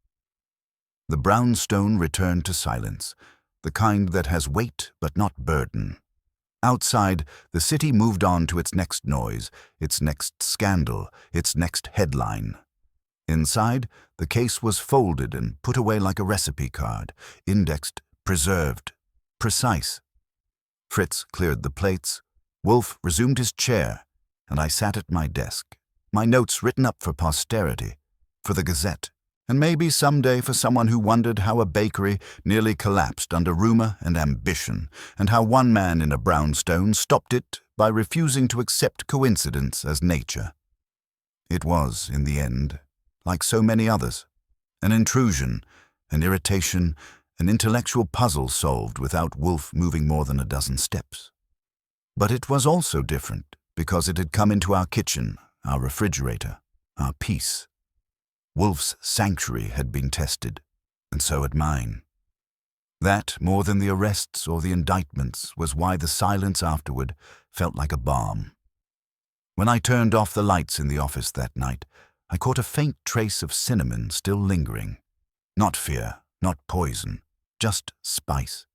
The brownstone returned to silence, the kind that has weight but not burden. Outside, the city moved on to its next noise, its next scandal, its next headline. Inside, the case was folded and put away like a recipe card, indexed, preserved, precise. Fritz cleared the plates, Wolfe resumed his chair, and I sat at my desk, my notes written up for posterity, for the Gazette, and maybe someday for someone who wondered how a bakery nearly collapsed under rumor and ambition, and how one man in a brownstone stopped it by refusing to accept coincidence as nature. It was, in the end, like so many others, an intrusion, an irritation, an intellectual puzzle solved without Wolfe moving more than a dozen steps. But it was also different because it had come into our kitchen, our refrigerator, our peace. Wolfe's sanctuary had been tested, and so had mine. That, more than the arrests or the indictments, was why the silence afterward felt like a balm. When I turned off the lights in the office that night, I caught a faint trace of cinnamon still lingering. Not fear, not poison, just spice.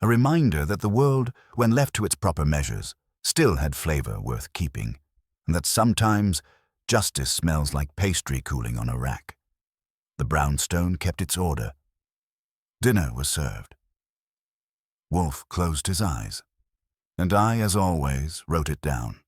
A reminder that the world, when left to its proper measures, still had flavor worth keeping, and that sometimes justice smells like pastry cooling on a rack. The brownstone kept its order. Dinner was served. Wolfe closed his eyes, and I, as always, wrote it down.